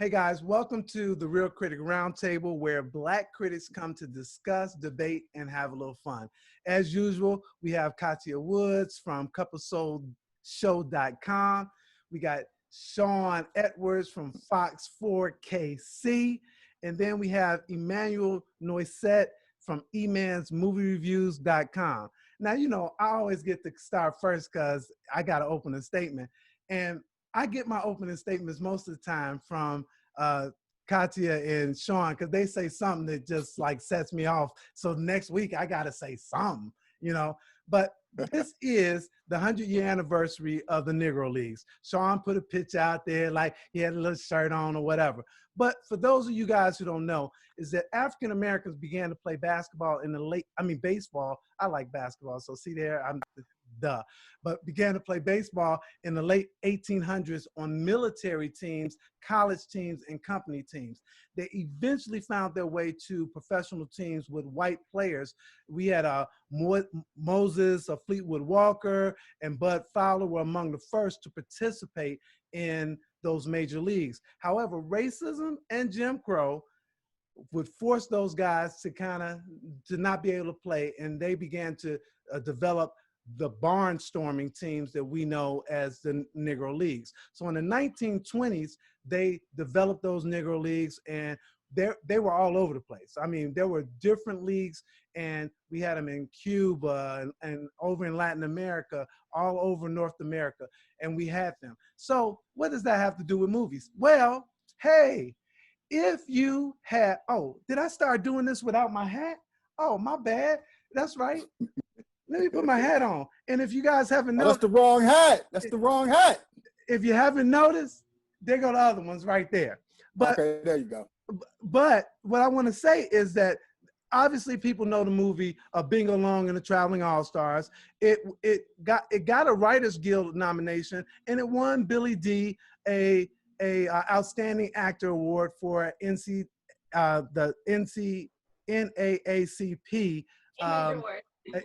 Hey guys, welcome to the Reel Critic Roundtable, where Black critics come to discuss, debate, and have a little fun. As usual, we have Katia Woods from CoupleSoulShow.com. We got Sean Edwards from Fox 4KC. And then we have Emmanuel Noisette from emansmoviereviews.com. Now, you know, I always get to start first because I got to open a statement. And I get my opening statements most of the time from Katia and Sean, because they say something that just like sets me off. So next week I got to say something, you know. But this is the 100-year anniversary of the Negro Leagues. Sean put a pitch out there like he had a little shirt on or whatever. But for those of you guys who don't know, is that African Americans began to play basketball in the baseball. I like basketball, so see there, but began to play baseball in the late 1800s on military teams, college teams, and company teams. They eventually found their way to professional teams with white players. We had Moses, Fleetwood Walker, and Bud Fowler were among the first to participate in those major leagues. However, racism and Jim Crow would force those guys to not be able to play, and they began to develop the barnstorming teams that we know as the Negro Leagues. So in the 1920s, they developed those Negro Leagues, and they were all over the place. I mean, there were different leagues, and we had them in Cuba and over in Latin America, all over North America, and we had them. So what does that have to do with movies? Well, hey, if you had, oh, did I start doing this without my hat? Oh, my bad. That's right. Let me put my hat on. And if you guys haven't noticed— that's the wrong hat. That's the wrong hat. If you haven't noticed, there go the other ones right there. But, okay, there you go. But what I want to say is that obviously people know the movie Bingo Long and the Traveling All-Stars. It got a Writers Guild nomination, and it won Billy D a Outstanding Actor Award for the NAACP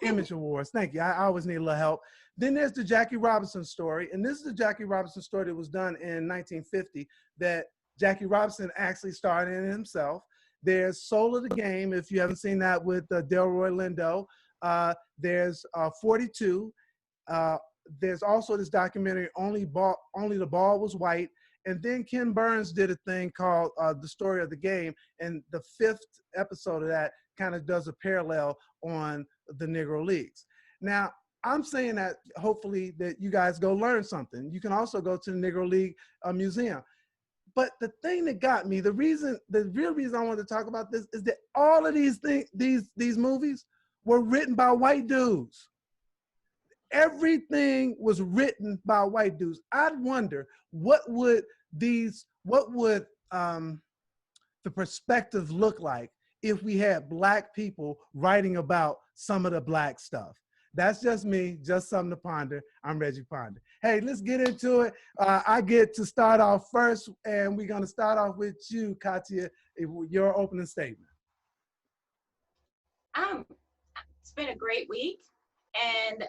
Image Awards. Thank you. I always need a little help. Then there's the Jackie Robinson story, and this is the Jackie Robinson story that was done in 1950 that Jackie Robinson actually starred in himself. There's Soul of the Game, if you haven't seen that, with Delroy Lindo. There's 42. There's also this documentary, Only the Ball Was White. And then Ken Burns did a thing called The Story of the Game, and the 5th episode of that kind of does a parallel on the Negro Leagues. Now, I'm saying that hopefully that you guys go learn something. You can also go to the Negro League Museum. But the thing that got me, the real reason I wanted to talk about this is that all of these movies were written by white dudes. Everything was written by white dudes. I'd wonder what would the perspective look like if we had Black people writing about some of the Black stuff. That's just me, just something to ponder. I'm Reggie Ponder. Hey, let's get into it. I get to start off first, and we're going to start off with you, Katia, your opening statement. It's been a great week. And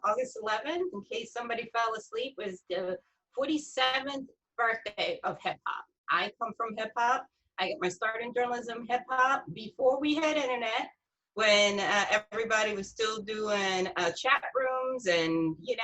August 11th, in case somebody fell asleep, was the 47th birthday of hip hop. I come from hip hop. I get my start in journalism, hip hop, before we had internet, when everybody was still doing chat rooms, and you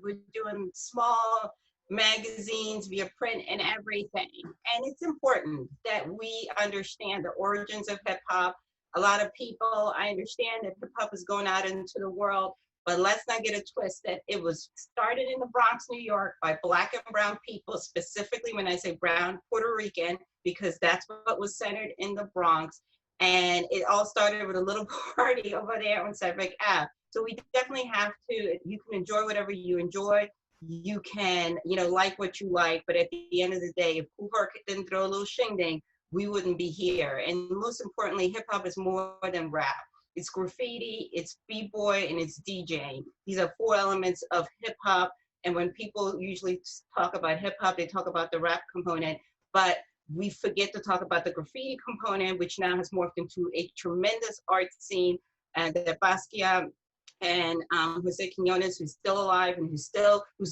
were doing small magazines via print and everything. And it's important that we understand the origins of hip hop. A lot of people, I understand that hip hop is going out into the world, but let's not get it twisted. It was started in the Bronx, New York by Black and brown people, specifically when I say brown, Puerto Rican, because that's what was centered in the Bronx. And it all started with a little party over there on Sedgwick Ave. So we definitely have to, you can enjoy whatever you enjoy. You can, like what you like, but at the end of the day, if Kool Herc didn't throw a little shing-ding, we wouldn't be here. And most importantly, hip hop is more than rap. It's graffiti, it's b-boy, and it's DJing. These are 4 elements of hip hop. And when people usually talk about hip hop, they talk about the rap component, but we forget to talk about the graffiti component, which now has morphed into a tremendous art scene. And that Basquiat and Jose Quinones, who's still alive and who's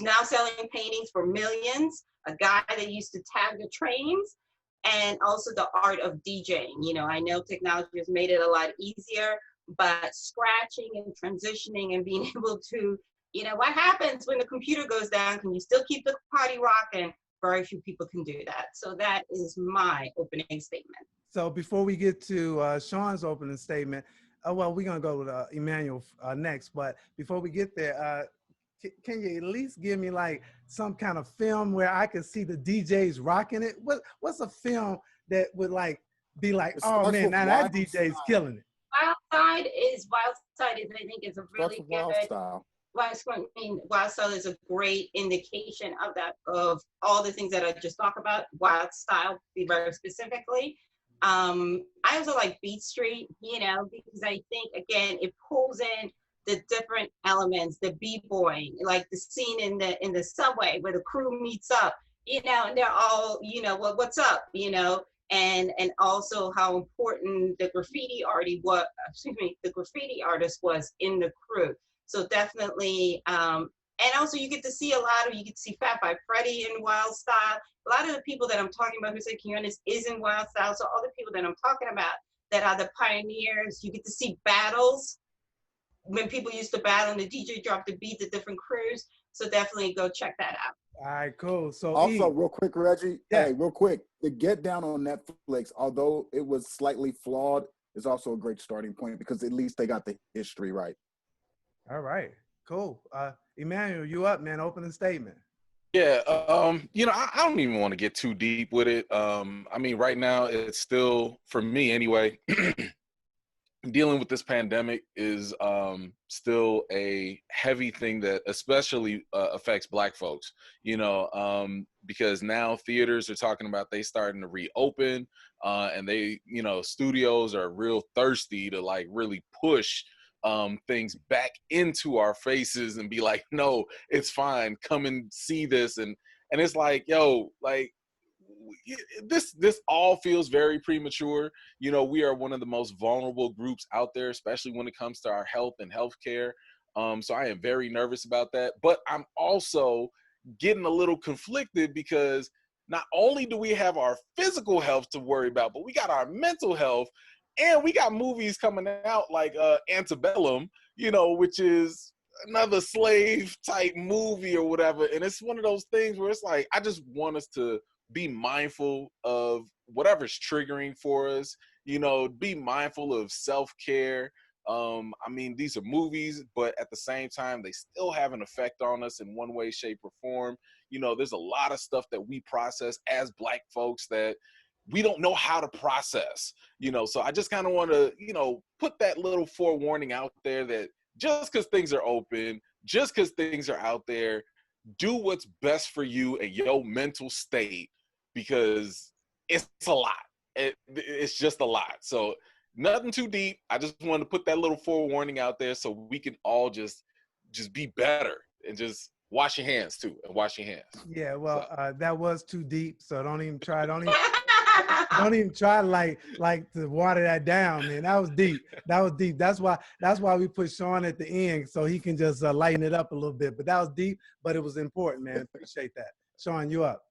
now selling paintings for millions, a guy that used to tag the trains. and also the art of DJing. You know, I know technology has made it a lot easier, but scratching and transitioning and being able to, you know, what happens when the computer goes down? Can you still keep the party rocking? Very few people can do that. So that is my opening statement. So before we get to Sean's opening statement, well, we're gonna go with Emmanuel next. But before we get there, can you at least give me like some kind of film where I can see the DJs rocking it? What's a film that would like be like, It oh starts man, with now that Wild DJ's Style. killing it. Wild Side is I think is a Starts really with Wild good. Style. Wild Style is a great indication of that, of all the things that I just talked about. Wild Style, be very specifically. I also like Beat Street, you know, because I think again it pulls in the different elements, the b-boying, like the scene in the subway where the crew meets up, you know, and they're all, you know, what's up, you know, and also how important the the graffiti artist was in the crew. So definitely, and also you get to see you get to see Fat Five Freddy in Wild Style. A lot of the people that I'm talking about who say Quinones is in Wild Style. So all the people that I'm talking about that are the pioneers, you get to see battles when people used to battle and the DJ dropped the beat, the different crews. So definitely go check that out. All right, cool. So Also, E, real quick, Reggie. yeah. Hey, real quick. The Get Down on Netflix, although it was slightly flawed, is also a great starting point because at least they got the history right. All right, cool. Emmanuel, you up, man? Opening statement. Yeah, you know, I don't even want to get too deep with it. I mean, right now it's still, for me anyway, dealing with this pandemic is still a heavy thing that especially affects Black folks, you know, because now theaters are talking about they starting to reopen, and they, you know, studios are real thirsty to like really push things back into our faces and be like, no, it's fine, come and see this. And it's like, yo, like, this all feels very premature. You know, we are one of the most vulnerable groups out there, especially when it comes to our health and healthcare. So I am very nervous about that, but I'm also getting a little conflicted because not only do we have our physical health to worry about, but we got our mental health, and we got movies coming out like Antebellum, you know, which is another slave type movie or whatever. And it's one of those things where it's like, I just want us to be mindful of whatever's triggering for us, you know, be mindful of self-care. I mean, these are movies, but at the same time, they still have an effect on us in one way, shape, or form. You know, there's a lot of stuff that we process as Black folks that we don't know how to process, you know. So I just kind of want to, you know, put that little forewarning out there that just because things are open, just because things are out there, do what's best for you and your mental state, because it's a lot. It's just a lot. So nothing too deep. I just wanted to put that little forewarning out there so we can all just be better and just wash your hands too, and wash your hands. Yeah, well, So. that was too deep, so don't even try. Don't even try like to water that down, man. That was deep. That was deep. That's why we put Sean at the end so he can just lighten it up a little bit. But that was deep, but it was important, man. Appreciate that. Sean, you up?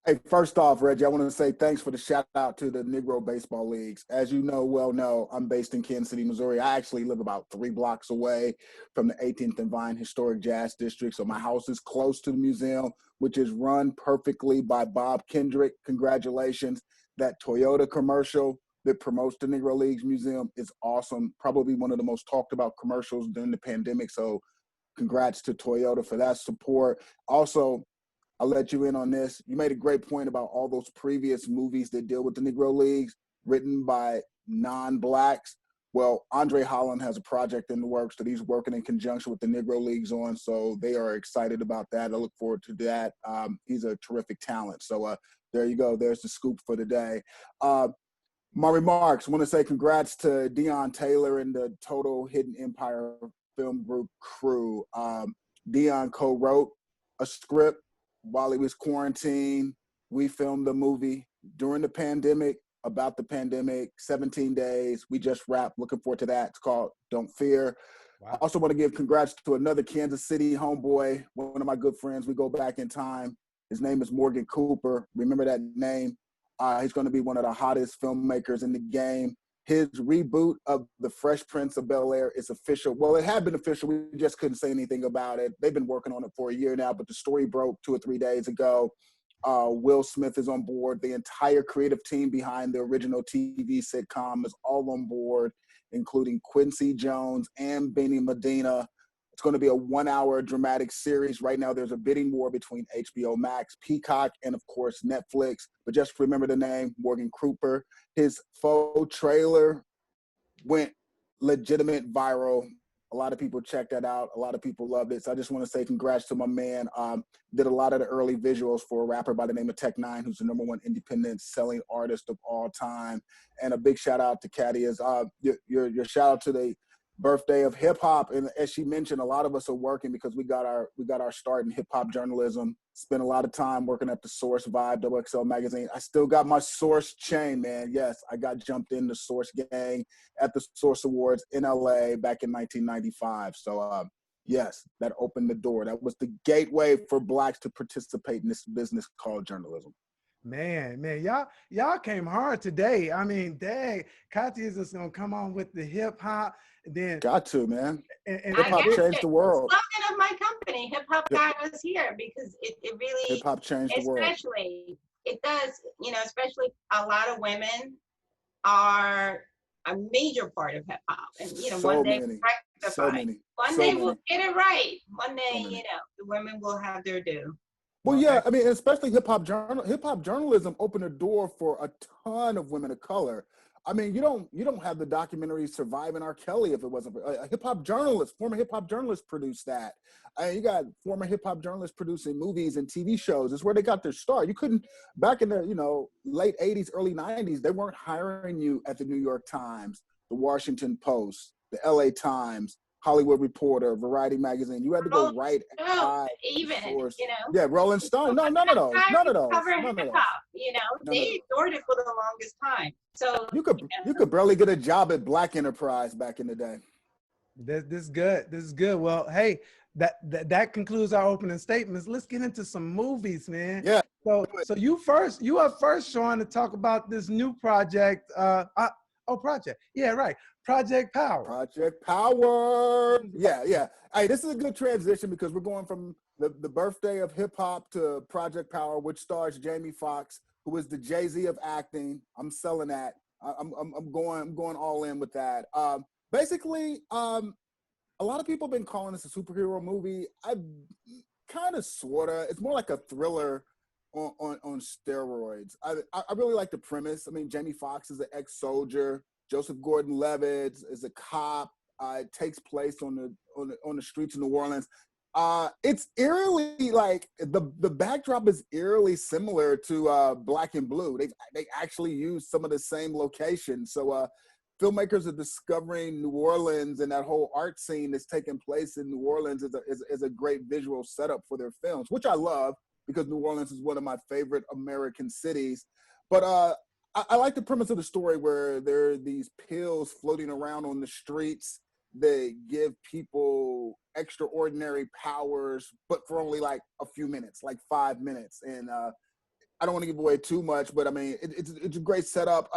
Hey, first off, Reggie, I want to say thanks for the shout out to the Negro Baseball Leagues. As you know, I'm based in Kansas City, Missouri. I actually live about 3 blocks away from the 18th and Vine Historic Jazz District. So my house is close to the museum, which is run perfectly by Bob Kendrick. Congratulations. That Toyota commercial that promotes the Negro Leagues Museum is awesome. Probably one of the most talked about commercials during the pandemic. So congrats to Toyota for that support. Also, I'll let you in on this. You made a great point about all those previous movies that deal with the Negro Leagues written by non-Blacks. Well, Andre Holland has a project in the works that he's working in conjunction with the Negro Leagues on, so they are excited about that. I look forward to that. He's a terrific talent. So there you go. There's the scoop for the day. My remarks, want to say congrats to Dion Taylor and the Total Hidden Empire Film Group crew. Dion co-wrote a script while he was quarantined. We filmed the movie during the pandemic, about the pandemic, 17 days. We just wrapped. Looking forward to that. It's called Don't Fear. Wow. I also want to give congrats to another Kansas City homeboy, one of my good friends. We go back in time. His name is Morgan Cooper. Remember that name. He's going to be one of the hottest filmmakers in the game. His reboot of The Fresh Prince of Bel-Air is official. Well, it had been official. We just couldn't say anything about it. They've been working on it for a year now, but the story broke 2 or 3 days ago. Will Smith is on board. The entire creative team behind the original TV sitcom is all on board, including Quincy Jones and Benny Medina. It's going to be a 1-hour dramatic series. Right now, there's a bidding war between HBO Max, Peacock, and of course, Netflix. But just remember the name, Morgan Cooper. His faux trailer went legitimate viral. A lot of people checked that out. A lot of people loved it. So I just want to say congrats to my man. Did a lot of the early visuals for a rapper by the name of Tech9, who's the #1 independent selling artist of all time. And a big shout out to Kadia's. Your shout out to the birthday of hip hop. And as she mentioned, a lot of us are working because we got our start in hip hop journalism. Spent a lot of time working at the Source Vibe, XXL magazine. I still got my Source chain, man. Yes, I got jumped in the Source gang at the Source Awards in LA back in 1995. So yes, that opened the door. That was the gateway for Blacks to participate in this business called journalism. Man, y'all came hard today. I mean, dang, Katia is just gonna come on with the hip hop, then got to, man. And hip hop changed the world. The slogan of my company, hip hop got us here, because it really, hip hop changed the world. Especially, it does, especially a lot of women are a major part of hip hop, and one day we'll get it right. One day, the women will have their due. Well, yeah, I mean, especially hip hop journalism opened a door for a ton of women of color. I mean, you don't have the documentary Surviving R. Kelly if it wasn't a hip hop journalist, former hip hop journalist produced that. You got former hip hop journalists producing movies and TV shows. It's where they got their start. You couldn't, back in the late 80s, early 90s, they weren't hiring you at the New York Times, the Washington Post, the LA Times, Hollywood Reporter, Variety Magazine. You had to go right at Yeah, Rolling Stone. No, none of those. Covering hip hop, they ignored it for the longest time. So you could barely get a job at Black Enterprise back in the day. This is good. This is good. Well, hey, that concludes our opening statements. Let's get into some movies, man. Yeah. So you are first, Sean, to talk about this new project. Project. Yeah, right. Project Power. Project Power. Yeah. Hey, this is a good transition because we're going from the birthday of hip hop to Project Power, which stars Jamie Foxx, who is the Jay-Z of acting. I'm selling that. I'm going all in with that. Basically, a lot of people have been calling this a superhero movie. I kind of, sorta. It's more like a thriller on steroids. I really like the premise. I mean, Jamie Foxx is an ex-soldier. Joseph Gordon-Levitt is a cop. It takes place on the streets of New Orleans. It's eerily, like, the backdrop is eerily similar to Black and Blue. They actually use some of the same locations. So filmmakers are discovering New Orleans, and that whole art scene that's taking place in New Orleans is a great visual setup for their films, which I love, because New Orleans is one of my favorite American cities. But I like the premise of the story where there are these pills floating around on the streets that give people extraordinary powers, but for only like a few minutes, like 5 minutes. And I don't want to give away too much, but I mean, it's a great setup.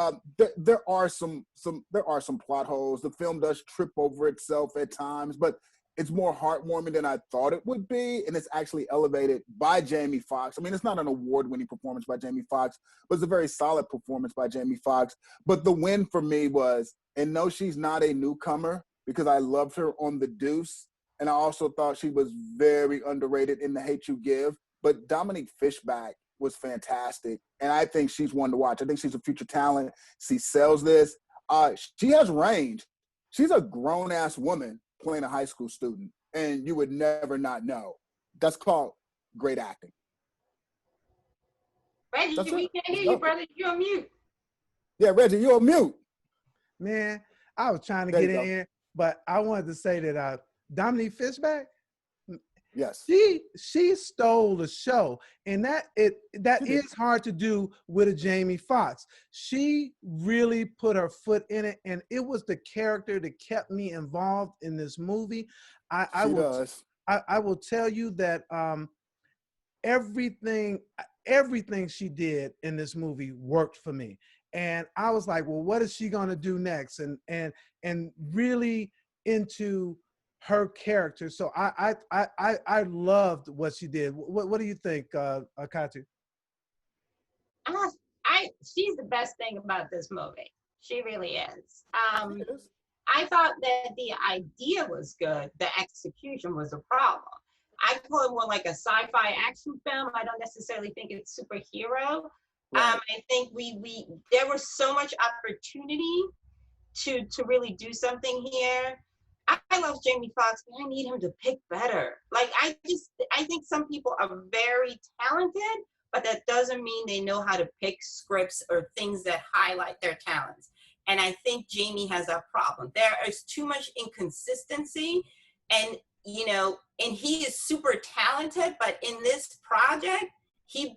There are some plot holes. The film does trip over itself at times, but it's more heartwarming than I thought it would be, and it's actually elevated by Jamie Foxx. I mean, it's not an award-winning performance by Jamie Foxx, but it's a very solid performance by Jamie Foxx. But the win for me was, and no, she's not a newcomer, because I loved her on The Deuce, and I also thought she was very underrated in The Hate U Give, but Dominique Fishback was fantastic, and I think she's one to watch. I think she's a future talent. She sells this. She has range. She's a grown-ass woman playing a high school student, and you would never not know. That's called great acting. Reggie, we can't hear you, brother. You're on mute. Yeah, Reggie, you're on mute. Man, I was trying to get in here, but I wanted to say that Dominique Fishback, yes, she stole the show, and that is hard to do with a Jamie Foxx. She really put her foot in it, and it was the character that kept me involved in this movie. I will tell you that everything. everything she did in this movie worked for me. And I was like, well, what is she gonna do next? And really into her character. So I loved what she did. What do you think, Katu? She's the best thing about this movie. She really is. It is. I thought that the idea was good. The execution was a problem. I call it more like a sci-fi action film. I don't necessarily think it's superhero. Right. I think we there was so much opportunity to really do something here. I love Jamie Foxx, but I need him to pick better. Like I think some people are very talented, but that doesn't mean they know how to pick scripts or things that highlight their talents. And I think Jamie has a problem. There is too much inconsistency, and and he is super talented, but in this project, he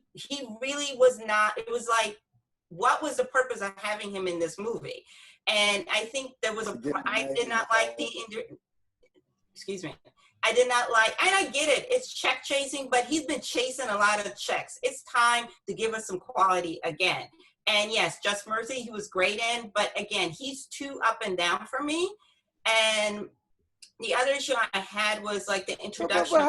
really was not. It was like, what was the purpose of having him in this movie? And I think there was I did not like excuse me. I did not like, and I get it, it's check chasing, but he's been chasing a lot of checks. It's time to give us some quality again. And yes, Just Mercy, he was great in, but again, he's too up and down for me. And the other issue I had was like the introduction. But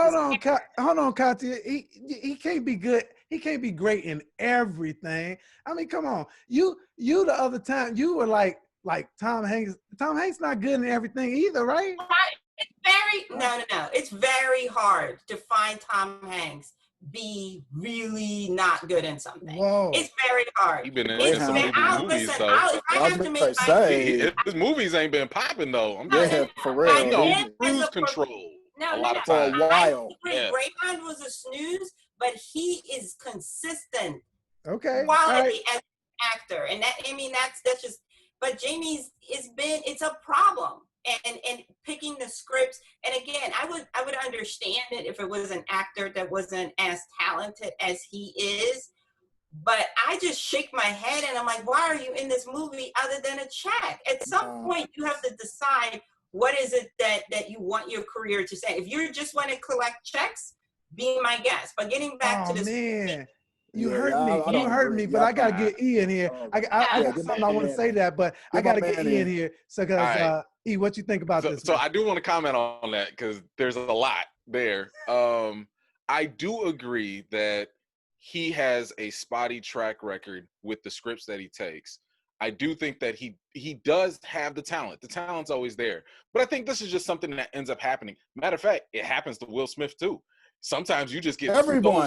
hold on, Katya. He can't be good. He can't be great in everything. I mean, come on. You the other time you were like Tom Hanks. Tom Hanks not good in everything either, right? It's no. It's very hard to find Tom Hanks be really not good in something. Whoa. It's very hard. He's been in some movies, though. His movies ain't been popping, though. I'm just for real. He on cruise control a lot of times. For a while. Raymond was a snooze, but he is consistent. Okay. Quality as an actor, and that's just. But Jamie's it's a problem. And picking the scripts, and again, I would understand it if it was an actor that wasn't as talented as he is, but I just shake my head and I'm like, why are you in this movie other than a check? At some point, you have to decide what is it that you want your career to say. If you just want to collect checks, be my guest. But getting back to this, man. You hurt me, but I gotta get E in here. I got something I want to say that, but I gotta get E in here. So, because E, what you think about this? So I do want to comment on that because there's a lot there. I do agree that he has a spotty track record with the scripts that he takes. I do think that he does have the talent. The talent's always there. But I think this is just something that ends up happening. Matter of fact, it happens to Will Smith too. Sometimes you just get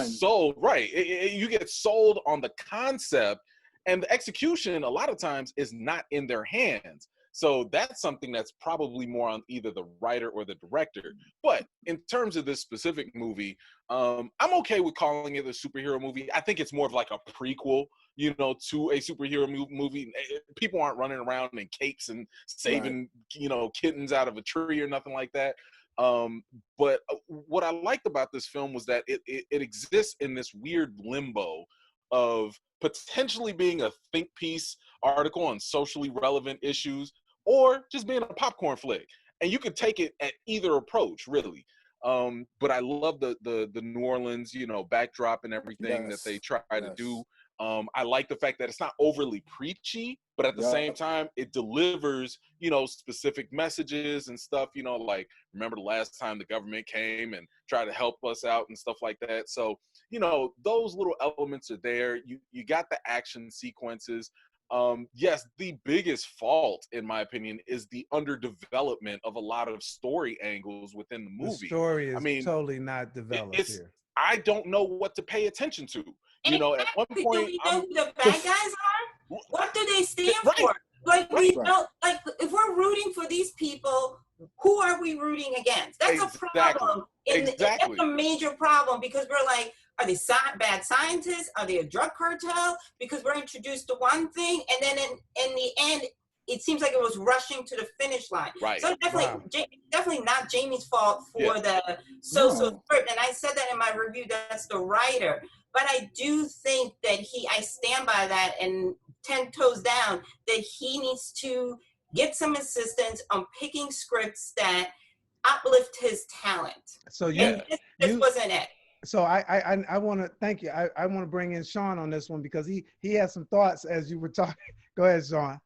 sold, right? You get sold on the concept, and the execution a lot of times is not in their hands. So that's something that's probably more on either the writer or the director. But in terms of this specific movie, I'm okay with calling it a superhero movie. I think it's more of like a prequel, to a superhero movie. People aren't running around in capes and saving, kittens out of a tree or nothing like that. But what I liked about this film was that it exists in this weird limbo of potentially being a think piece article on socially relevant issues or just being a popcorn flick. And you could take it at either approach, really. But I love the New Orleans, backdrop and everything that they try to do. I like the fact that it's not overly preachy, but at the same time, it delivers, specific messages and stuff, like, remember the last time the government came and tried to help us out and stuff like that. So, those little elements are there. You got the action sequences. Yes, the biggest fault, in my opinion, is the underdevelopment of a lot of story angles within the movie. The story is totally not developed here. I don't know what to pay attention to. At one point, do we know who the bad guys are? What do they stand for? Like, we don't, like, if we're rooting for these people, who are we rooting against? That's a problem. That's a major problem, because we're like, are they bad scientists? Are they a drug cartel? Because we're introduced to one thing, and then in the end, it seems like it was rushing to the finish line. Right. So definitely not Jamie's fault for the social script. And I said that in my review, that's the writer. But I do think that I stand by that and 10 toes down, that he needs to get some assistance on picking scripts that uplift his talent. So this wasn't it. So I want to thank you. I want to bring in Sean on this one because he has some thoughts as you were talking. Go ahead, Sean.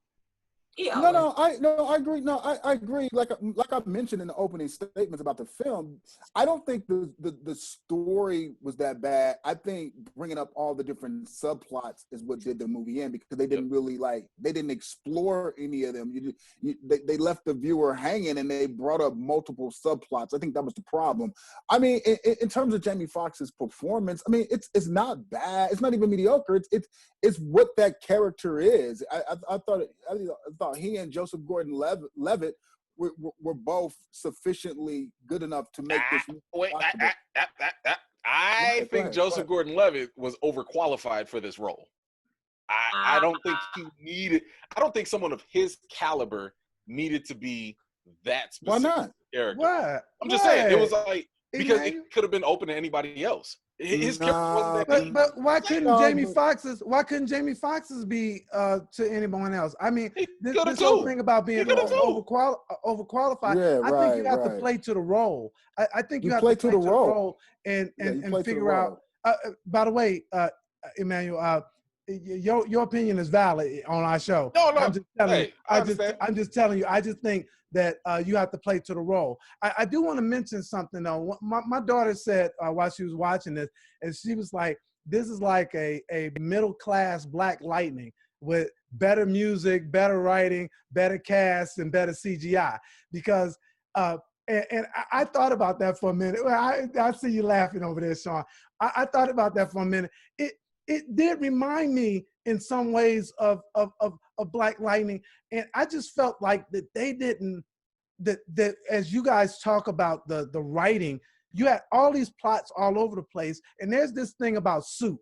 Yeah. I agree. No, I agree. Like I mentioned in the opening statements about the film, I don't think the story was that bad. I think bringing up all the different subplots is what did the movie in, because they didn't really they didn't explore any of them. They left the viewer hanging, and they brought up multiple subplots. I think that was the problem. I mean, in terms of Jamie Foxx's performance, I mean, it's not bad. It's not even mediocre. It's what that character is. I thought he and Joseph Gordon-Levitt were both sufficiently good enough to make this movie watchable. I think Joseph Gordon-Levitt was overqualified for this role. I don't think he needed. I don't think someone of his caliber needed to be that specific character. What? I'm just saying it was like, because it could have been open to anybody else. His character wasn't that. But why couldn't Jamie Foxx's? Why couldn't Jamie Foxx's be to anyone else? I mean, this whole thing about being overqualified. I think you have to play to the role. I think you have to play to the role and figure out. By the way, Emmanuel, your opinion is valid on our show. No, I'm just telling you. I'm just telling you. I just think that you have to play to the role. I do want to mention something though. My daughter said while she was watching this, and she was like, "This is like a middle class Black Lightning with better music, better writing, better cast, and better CGI." Because and I thought about that for a minute. I see you laughing over there, Sean. I thought about that for a minute. It did remind me in some ways of Black Lightning, and I just felt like that they didn't. That as you guys talk about the writing, you had all these plots all over the place, and there's this thing about soup,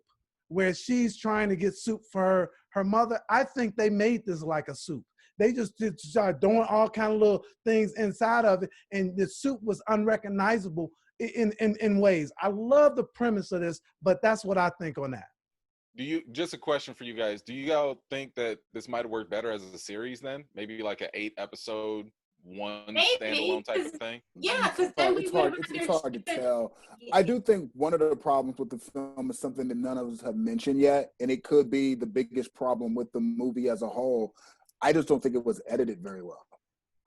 where she's trying to get soup for her mother. I think they made this like a soup. They just started doing all kind of little things inside of it, and the soup was unrecognizable in ways. I love the premise of this, but that's what I think on that. Just a question for you guys. Do you all think that this might have worked better as a series then? Maybe like an 8-episode, one standalone type of thing? Yeah, because then it's hard to tell. I do think one of the problems with the film is something that none of us have mentioned yet, and it could be the biggest problem with the movie as a whole. I just don't think it was edited very well.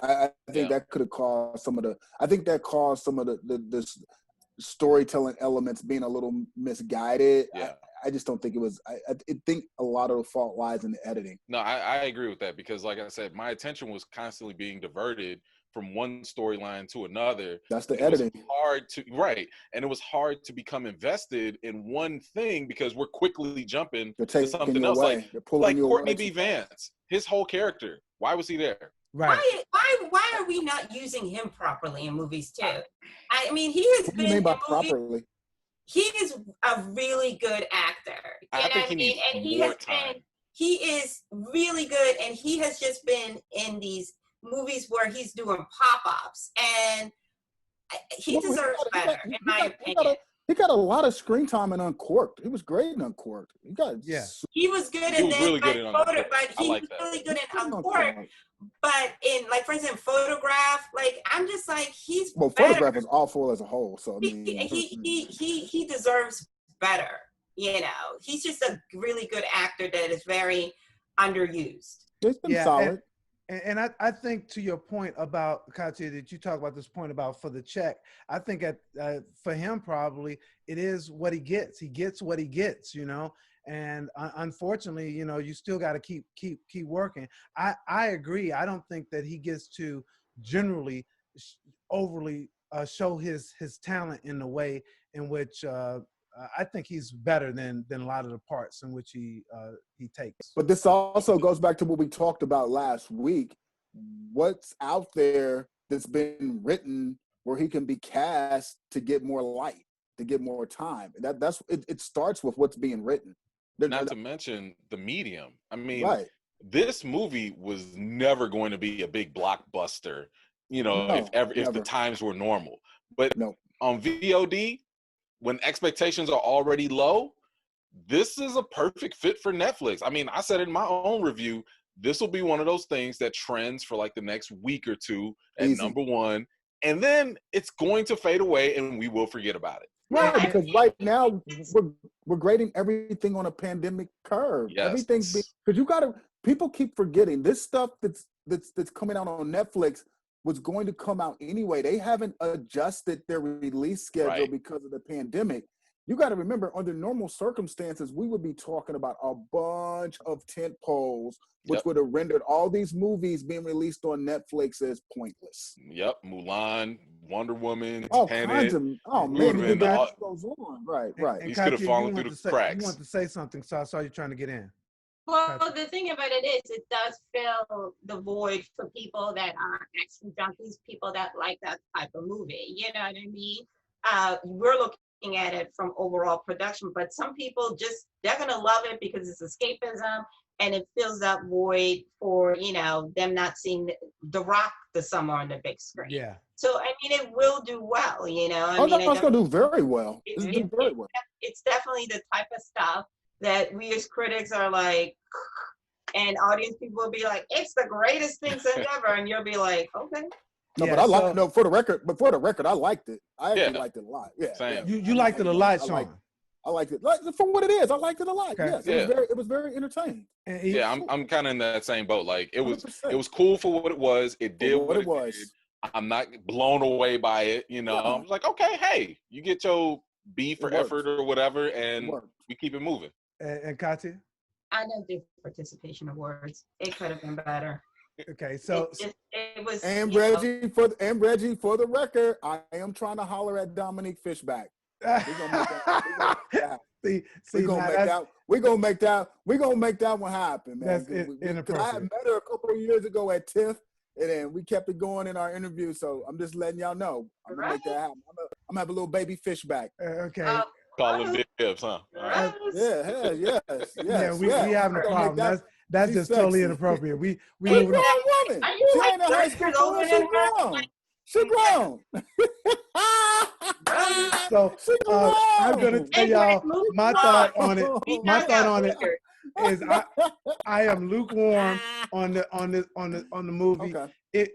I think that could have caused some of the. I think that caused some of the storytelling elements being a little misguided. Yeah. I just don't think it was. I think a lot of the fault lies in the editing. No, I agree with that, because like I said, my attention was constantly being diverted from one storyline to another. That's the editing. It was and it was hard to become invested in one thing because we're quickly jumping to something else. Like Courtney B. Vance, his whole character. Why was he there? Right. Why are we not using him properly in movies too? I mean, he has been in properly. He is a really good actor. I think he needs more time. He is really good, and he has just been in these movies where he's doing pop-ups, and he deserves better, in my opinion. He got a lot of screen time in Uncorked. He was great in Uncorked. He was good in this, really good in Uncorked. But he was really good in Uncorked. But in, like, for instance, Photograph, like, I'm just like, he's better. Photograph is awful as a whole. So I mean, he deserves better. You know, he's just a really good actor that is very underused. It's been solid. And I think, to your point about Katia, that you talk about this point about for the check, I think for him probably it is what he gets. He gets what he gets, you know. And unfortunately, you know, you still got to keep working. I agree. I don't think that he gets to generally overly show his talent in the way in which I think he's better than a lot of the parts in which he takes. But this also goes back to what we talked about last week. What's out there that's been written where he can be cast to get more light, to get more time? That's it starts with what's being written. Not to mention the medium. I mean, this movie was never going to be a big blockbuster, you know, if the times were normal. But on VOD, when expectations are already low, this is a perfect fit for Netflix. I mean, I said in my own review, this will be one of those things that trends for like the next week or two at number one, and then it's going to fade away and we will forget about it. Right, I because think right now it's we're grading everything on a pandemic curve. Yes. Everything's being, because you gotta, people keep forgetting this stuff that's coming out on Netflix was going to come out anyway. They haven't adjusted their release schedule Right. because of the pandemic. You got to remember, under normal circumstances, we would be talking about a bunch of tent poles, which Yep. would have rendered all these movies being released on Netflix as pointless. Yep. Mulan, Wonder Woman, All Tenet. kinds of, oh And- We would man, have the been and list goes on. Right, right. And these could have Katya, fallen through the you cracks. want to say something, so I saw you trying to get in. Well, the thing about it is, it does fill the void for people that are action junkies, people that like that type of movie. You know what I mean? We're looking at it from overall production, but some people just, they're going to love it because it's escapism and it fills that void for, you know, them not seeing The Rock this summer on the big screen. Yeah. So, I mean, it will do well, you know? I Oh, mean, no, it's going to do very well. it's, It's do very well. it's definitely the type of stuff that we as critics are like, and audience people will be like, it's the greatest thing since ever, and you'll be like, okay. No, Yeah, but I like, so- no, for the record, I liked it. I actually Yeah. liked it a lot. Yeah. Same. You liked it a lot, Sean. I liked it. Like, for what it is, I liked it a lot. Okay. Yes. Yeah. It was very entertaining. And Yeah, I'm kind of in that same boat. Like it was 100%. cool for what it was. It did what it was. did. I'm not blown away by it. You know, No. I'm like, okay, hey, you get your B for worked. effort or whatever, It and worked. we keep it moving. and Katya. I don't do participation awards. It could have been better. Okay, so It was. And you know, Reggie, for the record, I am trying to holler at Dominique Fishback. We're gonna make that. see, We're gonna now make that's- that. We're gonna make that. We're gonna make that one happen, man. That's Because I inappropriate. had met her a couple of years ago at TIFF, and then we kept it going in our interview. So I'm just letting y'all know. I'm gonna make that happen. I'm gonna have a little baby Fishback. Okay. Calling dibs, huh? All right. Yes. Yeah, we yes. having a We're gonna problem. make that- That's she's just totally sexy. inappropriate. We She's a moving grown on. woman. Are you She like ain't in high 30 school. years older She's than her? grown. She grown. So She grown. I'm gonna tell y'all my thought on it. My thought on it is I am lukewarm on the movie. Okay.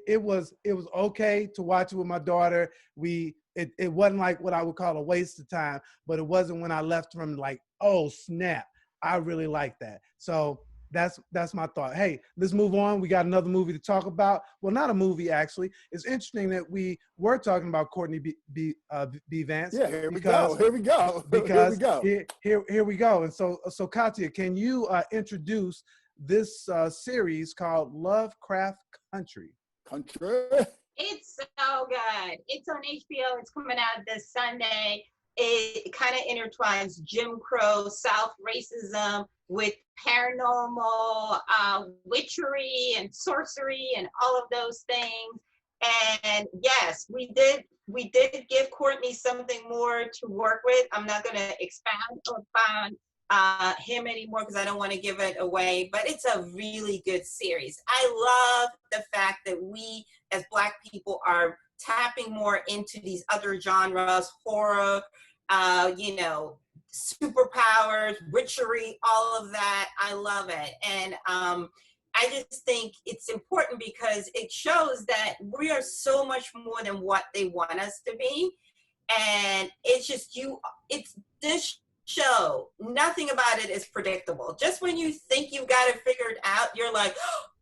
It was okay to watch it with my daughter. It wasn't like what I would call a waste of time, but it wasn't when I left from like, oh snap, I really like that. So that's my thought. Hey, let's move on. We got another movie to talk about. Well, not a movie actually. It's interesting that we were talking about Courtney B. Vance. Yeah, here we go. Because here we go. And so Katya, can you introduce this series called Lovecraft Country? It's so good. It's on HBO. It's coming out this Sunday. It kind of intertwines Jim Crow, South racism with paranormal witchery and sorcery and all of those things. And yes, we did give Courtney something more to work with. I'm not going to expound upon him anymore because I don't want to give it away, but it's a really good series. I love the fact that we as Black people are tapping more into these other genres, horror, superpowers, witchery, all of that. I love it. And I just think it's important because it shows that we are so much more than what they want us to be. And it's just it's this show, nothing about it is predictable. Just when you think you've got it figured out, you're like,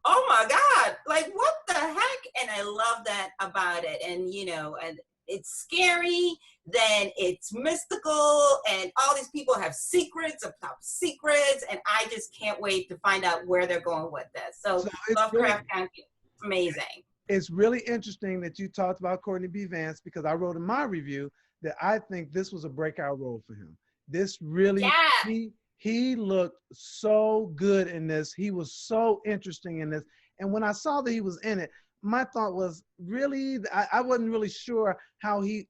oh my God, like what the heck? And I love that about it. And, and it's scary, then it's mystical, and all these people have secrets of top secrets, and I just can't wait to find out where they're going with this. So Lovecraft Country, amazing. It's really interesting that you talked about Courtney B. Vance because I wrote in my review that I think this was a breakout role for him. This really, he looked so good in this. He was so interesting in this. And when I saw that he was in it, my thought was really, I wasn't really sure how he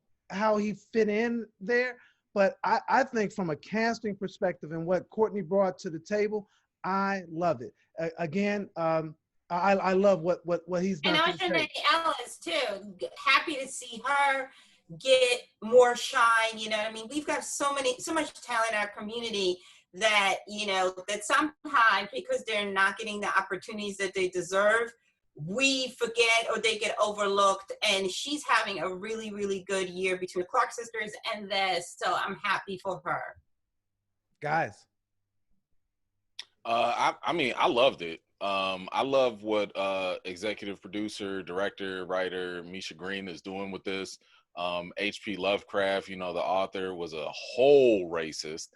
fit in there. But I think from a casting perspective and what Courtney brought to the table, I love it. Again, I love what he's done. And Ashana Ellis too. Happy to see her get more shine. You know what I mean? We've got so much talent in our community that, that sometimes because they're not getting the opportunities that they deserve, we forget or they get overlooked. And she's having a really, really good year between the Clark sisters and this. So I'm happy for her. Guys. I mean, I loved it. I love what executive producer, director, writer Misha Green is doing with this. H.P. Lovecraft, the author, was a whole racist.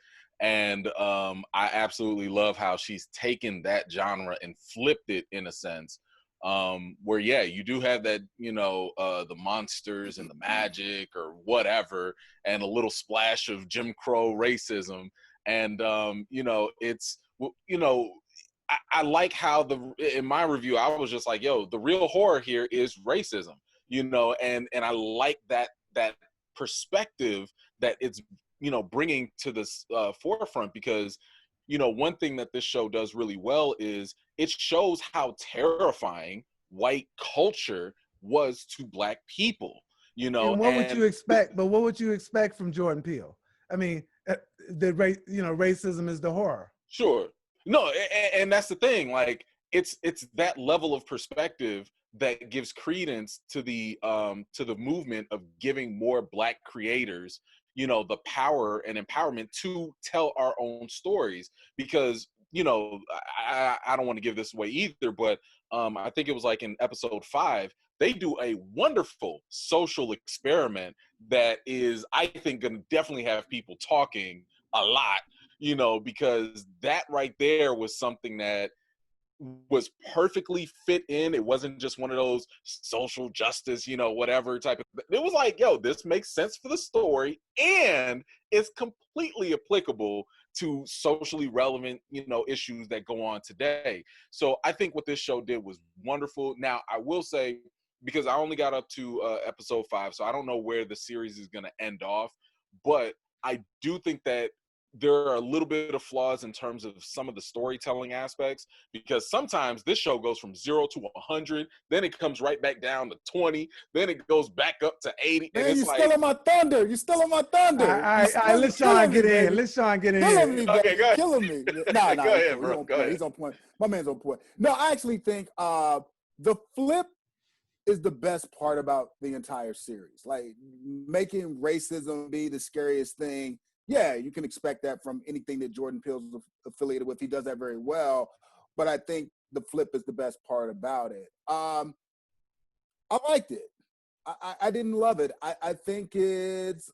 And I absolutely love how she's taken that genre and flipped it in a sense. Where, yeah, you do have that, the monsters and the magic or whatever, and a little splash of Jim Crow racism. And, it's, I like how in my review, I was just like, yo, the real horror here is racism, and I like that perspective that it's, bringing to this forefront, because, one thing that this show does really well is it shows how terrifying white culture was to Black people, And what would you expect? But what would you expect from Jordan Peele? I mean, racism is the horror. Sure. No, and that's the thing. Like, it's that level of perspective that gives credence to the movement of giving more Black creators, the power and empowerment to tell our own stories. Because, I don't want to give this away either, but I think it was like in episode 5, they do a wonderful social experiment that is, I think, going to definitely have people talking a lot, because that right there was something that was perfectly fit in. It wasn't just one of those social justice, whatever type of, it was like, yo, this makes sense for the story, and it's completely applicable to socially relevant, issues that go on today. So I think what this show did was wonderful. Now, I will say, because I only got up to episode 5, so I don't know where the series is going to end off, but I do think that there are a little bit of flaws in terms of some of the storytelling aspects, because sometimes this show goes from 0 to 100, then it comes right back down to 20, then it goes back up to 80. Man, and it's you're still on my thunder. You're still on my thunder. All right, let Sean get in. Let Sean get in. Killing me, baby. Okay, go ahead. Killing me. Nah, Go ahead, bro. Go ahead. He's on point. My man's on point. No, I actually think the flip is the best part about the entire series. Like, making racism be the scariest thing. Yeah, you can expect that from anything that Jordan Peele's affiliated with. He does that very well. But I think the flip is the best part about it. I liked it. I didn't love it. I think it's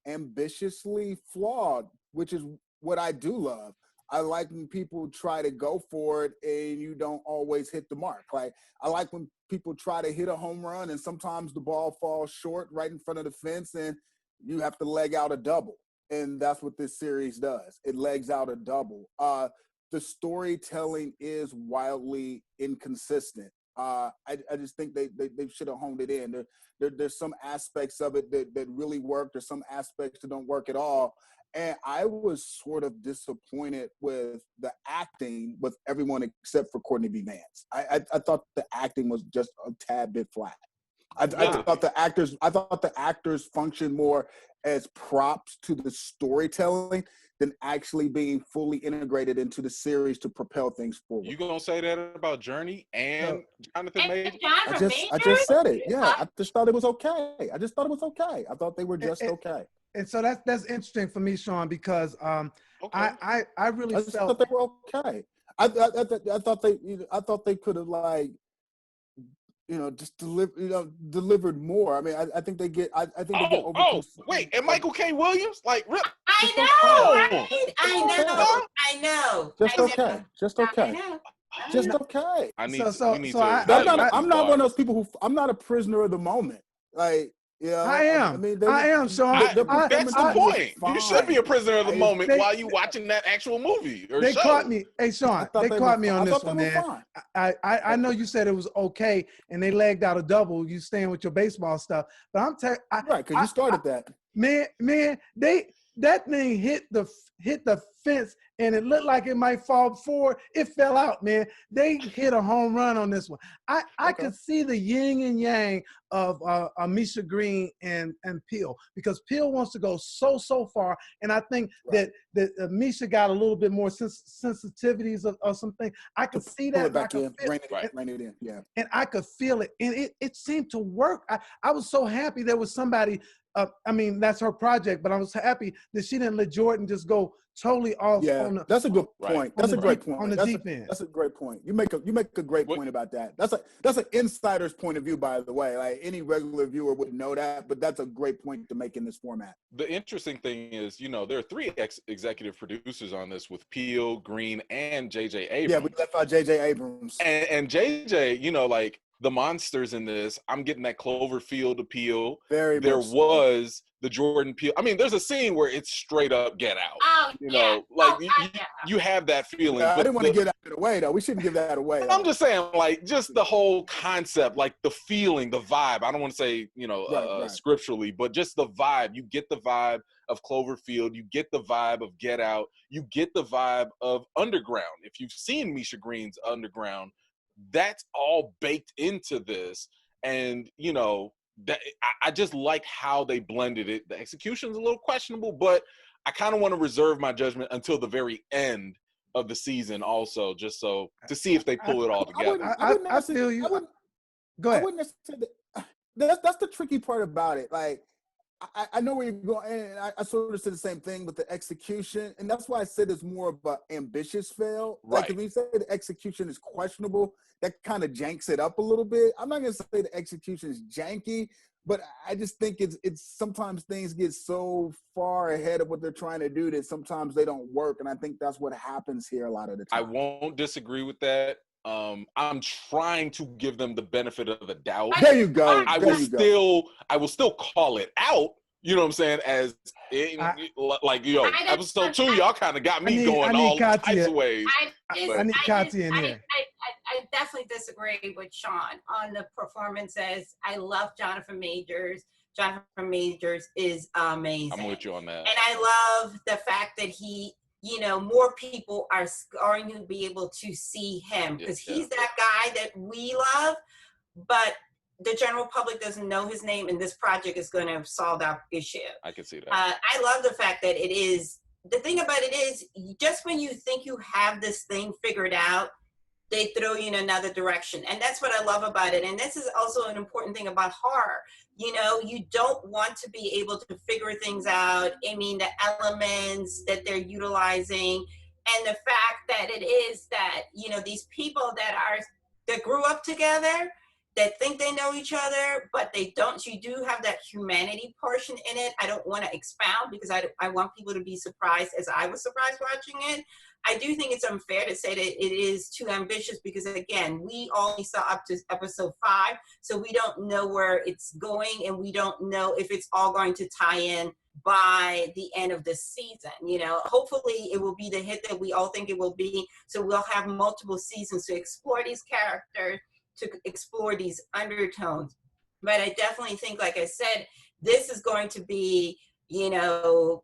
ambitiously flawed, which is what I do love. I like when people try to go for it and you don't always hit the mark. Like, I like when people try to hit a home run and sometimes the ball falls short right in front of the fence and you have to leg out a double. And that's what this series does. It legs out a double. The storytelling is wildly inconsistent. I just think they should have honed it in. There's some aspects of it that really work. There's some aspects that don't work at all. And I was sort of disappointed with the acting with everyone except for Courtney B. Vance. I thought the acting was just a tad bit flat. I thought the actors functioned more as props to the storytelling than actually being fully integrated into the series to propel things forward. You gonna say that about Journey and Jonathan Majors? I just said it. Yeah, I just thought it was okay. I thought they were just okay. And so that's interesting for me, Sean, because Okay. I really I just felt thought they were okay. I thought they could have, like, just delivered more. I mean, I think they get. I think they get over. Wait, and Michael K. Williams, like, rip. I know, right? I know. Just okay. Just okay. I know. Just okay. I need. So- we need so to. I- I'm not one of those people who. I'm not a prisoner of the moment. Like, yeah. I am. mean, I am, Sean. That's the point. Fine. You should be a prisoner of the moment they- while you watching that actual movie or They show. caught me. Hey, Sean, they caught me on this one, man. Fine. I know you said it was okay, and they legged out a double. You staying with your baseball stuff, but Right, because you started that. Man, that thing hit the fence and it looked like it might fall forward. It fell out, man. They hit a home run on this one. I could see the yin and yang of Misha Green and Peele, because Peele wants to go so far, and I think that Misha got a little bit more sensitivities of something. I could see that. Pull it back in, rein it in, yeah. And I could feel it, and it seemed to work. I was so happy there was somebody. I mean, that's her project, but I was happy that she didn't let Jordan just go totally off. Yeah, that's a good point. That's a great point. On the deep end. That's a great point. You make a great point about that. That's an insider's point of view, by the way. Like, any regular viewer wouldn't know that, but that's a great point to make in this format. The interesting thing is, there are 3 executive producers on this, with Peele, Green, and J.J. Abrams. Yeah, we left out J.J. Abrams. And J.J., like, the monsters in this, I'm getting that Cloverfield appeal. There was the Jordan Peele. I mean, there's a scene where it's straight up Get Out. You have that feeling. I didn't want to give that away, though. We shouldn't give that away. I'm just saying, like, just the whole concept, like the feeling, the vibe. I don't want to say, scripturally, but just the vibe. You get the vibe of Cloverfield. You get the vibe of Get Out. You get the vibe of Underground. If you've seen Misha Green's Underground, that's all baked into this. And that I just like how they blended it. The execution's a little questionable, but I kind of want to reserve my judgment until the very end of the season also, just so to see if they pull it all together. I feel you. Go ahead. I wouldn't necessarily, that's the tricky part about it. Like, I know where you're going, and I sort of said the same thing with the execution, and that's why I said it's more of an ambitious fail. Right. Like, if you say the execution is questionable, that kind of janks it up a little bit. I'm not going to say the execution is janky, but I just think it's sometimes things get so far ahead of what they're trying to do that sometimes they don't work, and I think that's what happens here a lot of the time. I won't disagree with that. I'm trying to give them the benefit of the doubt. There you go. I will still call it out. You know what I'm saying? As episode 2, y'all kind of got me going all types of ways. I need Katia in here. I definitely disagree with Sean on the performances. I love Jonathan Majors. Jonathan Majors is amazing. I'm with you on that. And I love the fact that he, more people are going to be able to see him, because he's that guy that we love, but the general public doesn't know his name, and this project is going to solve that issue. I can see that. I love the fact that the thing about it is, just when you think you have this thing figured out, they throw you in another direction. And that's what I love about it. And this is also an important thing about horror. You don't want to be able to figure things out. I mean, the elements that they're utilizing, and the fact that it is that, these people that grew up together, that think they know each other, but they don't. You do have that humanity portion in it. I don't want to expound, because I want people to be surprised as I was surprised watching it. I do think it's unfair to say that it is too ambitious, because, again, we only saw up to episode 5, so we don't know where it's going, and we don't know if it's all going to tie in by the end of the season. Hopefully it will be the hit that we all think it will be, so we'll have multiple seasons to explore these characters, to explore these undertones. But I definitely think, like I said, this is going to be,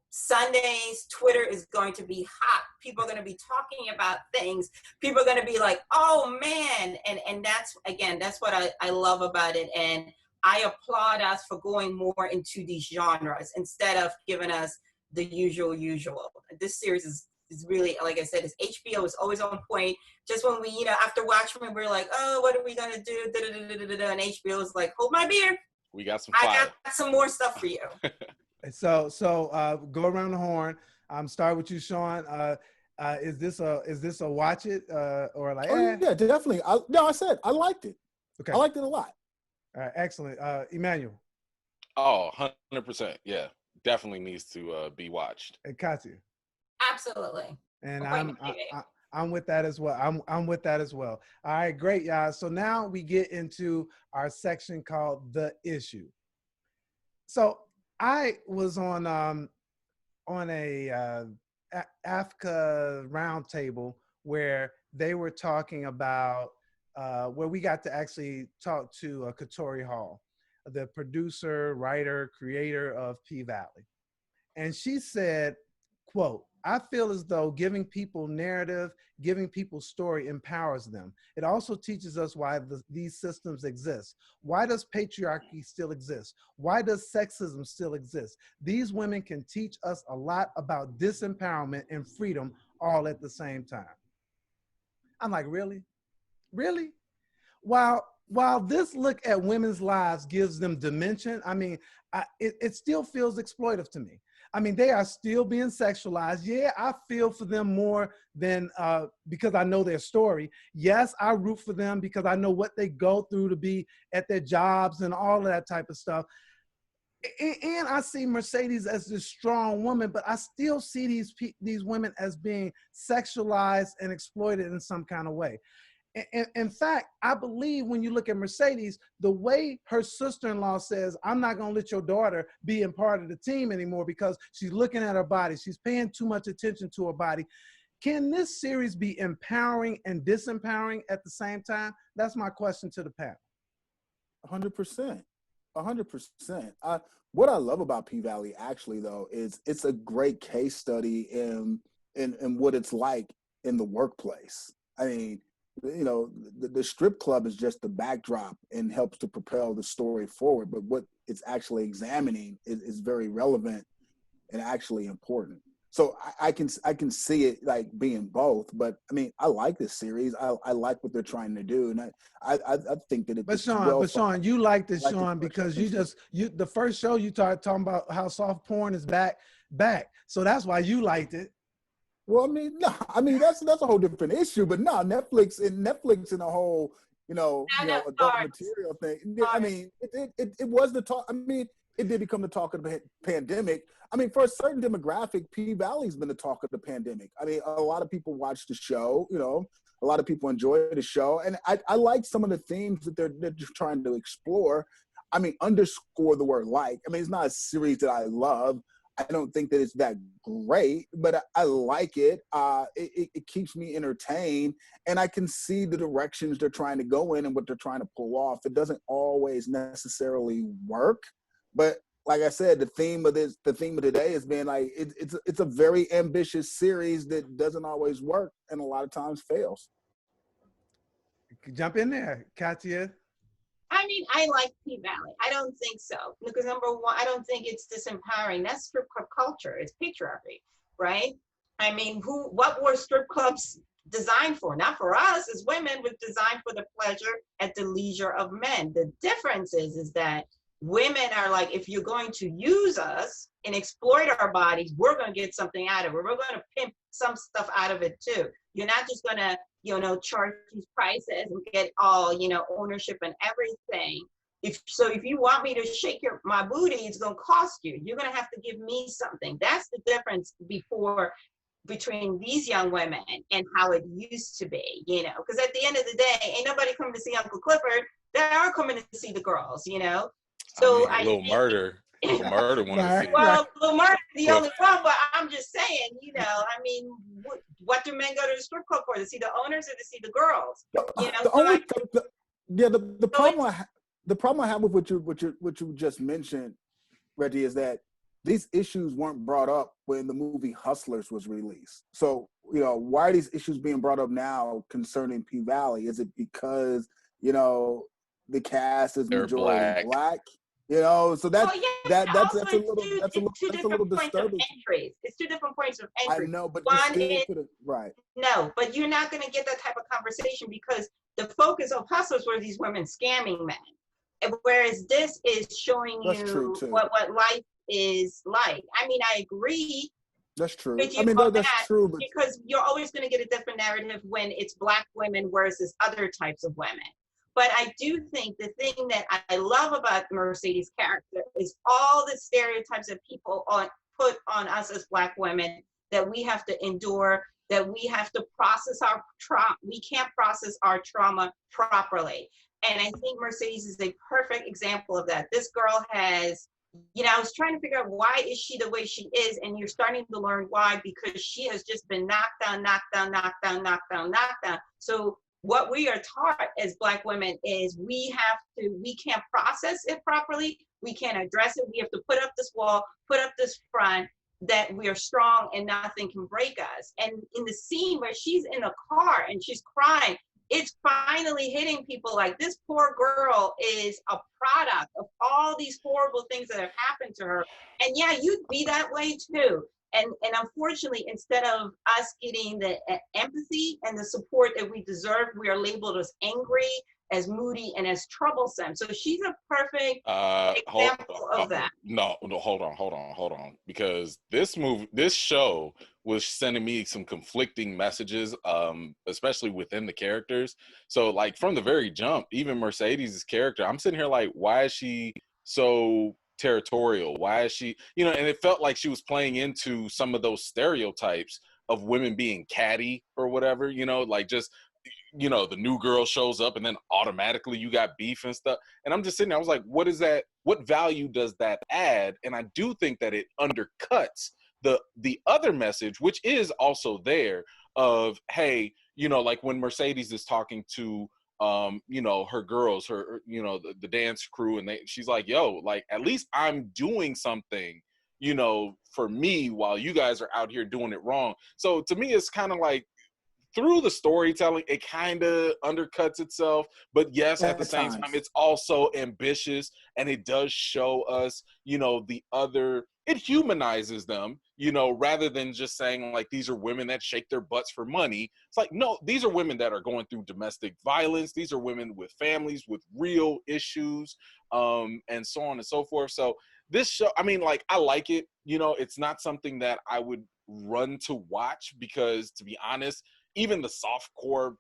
Sundays, Twitter is going to be hot. People are going to be talking about things. People are going to be like, oh man. And that's what I love about it. And I applaud us for going more into these genres instead of giving us the usual. This series is really, like I said, it's HBO is always on point. Just when we, after watching it, we're like, oh, what are we going to do? And HBO is like, hold my beer. We got some fire. I got some more stuff for you. So go around the horn. Start with you, Sean. Is this a watch it or like? Yeah, definitely. I said I liked it. Okay, I liked it a lot. All right, excellent. Emmanuel. Oh, 100%. Yeah, definitely needs to be watched. And Katia. Absolutely. And I'm with that as well. I'm with that as well. All right, great, y'all. So now we get into our section called The Issue. So I was on a Africa roundtable where they were talking about where we got to actually talk to Katori Hall, the producer, writer, creator of P-Valley. And she said, quote, "I feel as though giving people narrative, giving people story empowers them. It also teaches us why these systems exist. Why does patriarchy still exist? Why does sexism still exist? These women can teach us a lot about disempowerment and freedom all at the same time." I'm like, really? Really? While this look at women's lives gives them dimension, I mean, it still feels exploitive to me. I mean, they are still being sexualized. Yeah, I feel for them more than because I know their story. Yes, I root for them because I know what they go through to be at their jobs and all of that type of stuff. And I see Mercedes as this strong woman, but I still see these women as being sexualized and exploited in some kind of way. In fact, I believe when you look at Mercedes, the way her sister-in-law says, "I'm not going to let your daughter be in part of the team anymore because she's looking at her body. She's paying too much attention to her body." Can this series be empowering and disempowering at the same time? That's my question to the panel. 100%. 100%. What I love about P-Valley actually, though, is it's a great case study in what it's like in the workplace. I mean, you know, the strip club is just the backdrop and helps to propel the story forward. But what it's actually examining is very relevant and actually important. So I can see it like being both. But I mean, I like this series. I like what they're trying to do, and I think that it's But Sean, you like this, Sean, because the first show you started talking about how soft porn is back. So that's why you liked it. Well, I mean, no, I mean that's a whole different issue. But no, Netflix and the whole, adult material thing. I mean, it was the talk. I mean, it did become the talk of the pandemic. I mean, for a certain demographic, P-Valley's been the talk of the pandemic. I mean, a lot of people watch the show. A lot of people enjoy the show, and I like some of the themes that they're trying to explore. I mean, underscore the word like. I mean, it's not a series that I love. I don't think that it's that great, but I like it. It keeps me entertained, and I can see the directions they're trying to go in and what they're trying to pull off. It doesn't always necessarily work, but like I said, the theme of today has been like it's a very ambitious series that doesn't always work and a lot of times fails. Jump in there, Katia. I mean, I like P-Valley. I don't think so. Because number one, I don't think it's disempowering. That's strip club culture. It's patriarchy, right? I mean, what were strip clubs designed for? Not for us as women, it was designed for the pleasure at the leisure of men. The difference is that women are like, if you're going to use us and exploit our bodies, we're going to get something out of it. We're going to pimp some stuff out of it too. You're not just going to charge these prices and get all, ownership and everything. If you want me to shake my booty, it's going to cost you. You're going to have to give me something. That's the difference between these young women and how it used to be, because at the end of the day, ain't nobody coming to see Uncle Clifford. They are coming to see the girls, So I mean, Little Murder wanted to see. Well, Lil Murder's the only one, but I'm just saying, I mean, what do men go to the strip club for? To see the owners or to see the girls? The problem I have with what you just mentioned, Reggie, is that these issues weren't brought up when the movie Hustlers was released. So, why are these issues being brought up now concerning P-Valley? Is it because, the cast is majority black? So that's a little disturbing. It's two different points of entry. I know, but right. No, but you're not going to get that type of conversation because the focus of Hustlers were these women scamming men, whereas this is showing you what life is like. I mean, I agree. That's true. I mean, that's true, but because you're always going to get a different narrative when it's Black women versus other types of women. But I do think the thing that I love about Mercedes' character is all the stereotypes that people put on us as Black women that we have to endure, that we have to process our trauma. We can't process our trauma properly. And I think Mercedes is a perfect example of that. This girl has, I was trying to figure out why is she the way she is, and you're starting to learn why, because she has just been knocked down. So what we are taught as Black women is we can't process it properly. We can't address it. We have to put up this wall, put up this front, that we are strong and nothing can break us. And in the scene where she's in the car and she's crying, it's finally hitting people like this poor girl is a product of all these horrible things that have happened to her. And yeah, you'd be that way too. And unfortunately, instead of us getting the empathy and the support that we deserve, we are labeled as angry, as moody, and as troublesome. So she's a perfect example of that. No, hold on. Because this show was sending me some conflicting messages, especially within the characters. So like from the very jump, even Mercedes' character, I'm sitting here like, why is she so territorial? Why is she, and it felt like she was playing into some of those stereotypes of women being catty or whatever, like just, the new girl shows up and then automatically you got beef and stuff. And I'm just sitting there, I was like, what is that? What value does that add? And I do think that it undercuts the other message, which is also there of, hey, like when Mercedes is talking to her girls, the dance crew, and she's like, yo, like at least I'm doing something, for me while you guys are out here doing it wrong. So to me, it's kind of like through the storytelling, it kind of undercuts itself. But yes, at the same time, it's also ambitious, and it does show us, the other, it humanizes them, rather than just saying like, these are women that shake their butts for money. It's like, no, these are women that are going through domestic violence. These are women with families with real issues, and so on and so forth. So this show, I mean, like, I like it, it's not something that I would run to watch because, to be honest, even the softcore,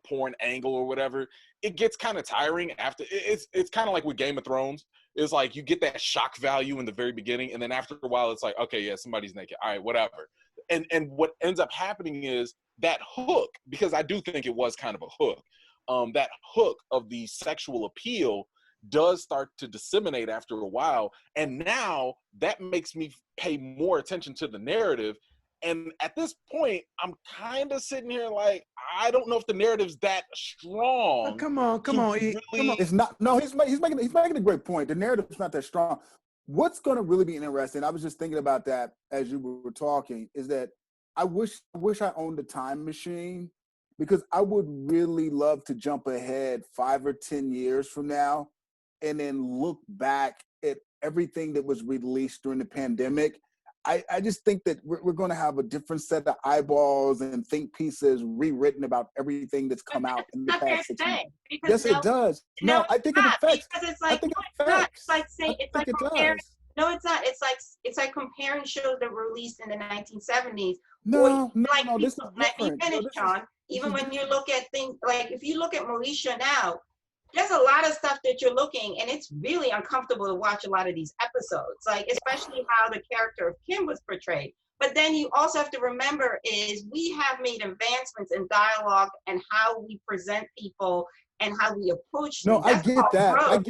porn angle or whatever, it gets kind of tiring after. It's kind of like with Game of Thrones. It's like you get that shock value in the very beginning, and then after a while, it's like, okay, yeah, somebody's naked. All right, whatever. And what ends up happening is that hook, because I do think it was kind of a hook. That hook of the sexual appeal does start to disseminate after a while, and now that makes me pay more attention to the narrative. And at this point, I'm kind of sitting here like, I don't know if the narrative's that strong. Oh, come on. Really... Come on. It's not. No, he's making a great point. The narrative's not that strong. What's going to really be interesting, I was just thinking about that as you were talking, is that I wish I owned a time machine, because I would really love to jump ahead 5 or 10 years from now and then look back at everything that was released during the pandemic. I just think that we're going to have a different set of eyeballs and think pieces rewritten about everything that's come out in the past 6 months. Yes, it does. No, I think it affects. Because it's like, it's like saying, it's like comparing. No, it's not. It's like comparing shows that were released in the 1970s. No, this is different. Sean. Even when you look at things like, if you look at Moesha now, there's a lot of stuff that you're looking, and it's really uncomfortable to watch a lot of these episodes, like especially how the character of Kim was portrayed. But then you also have to remember is we have made advancements in dialogue and how we present people and how we approach them. No, I get that.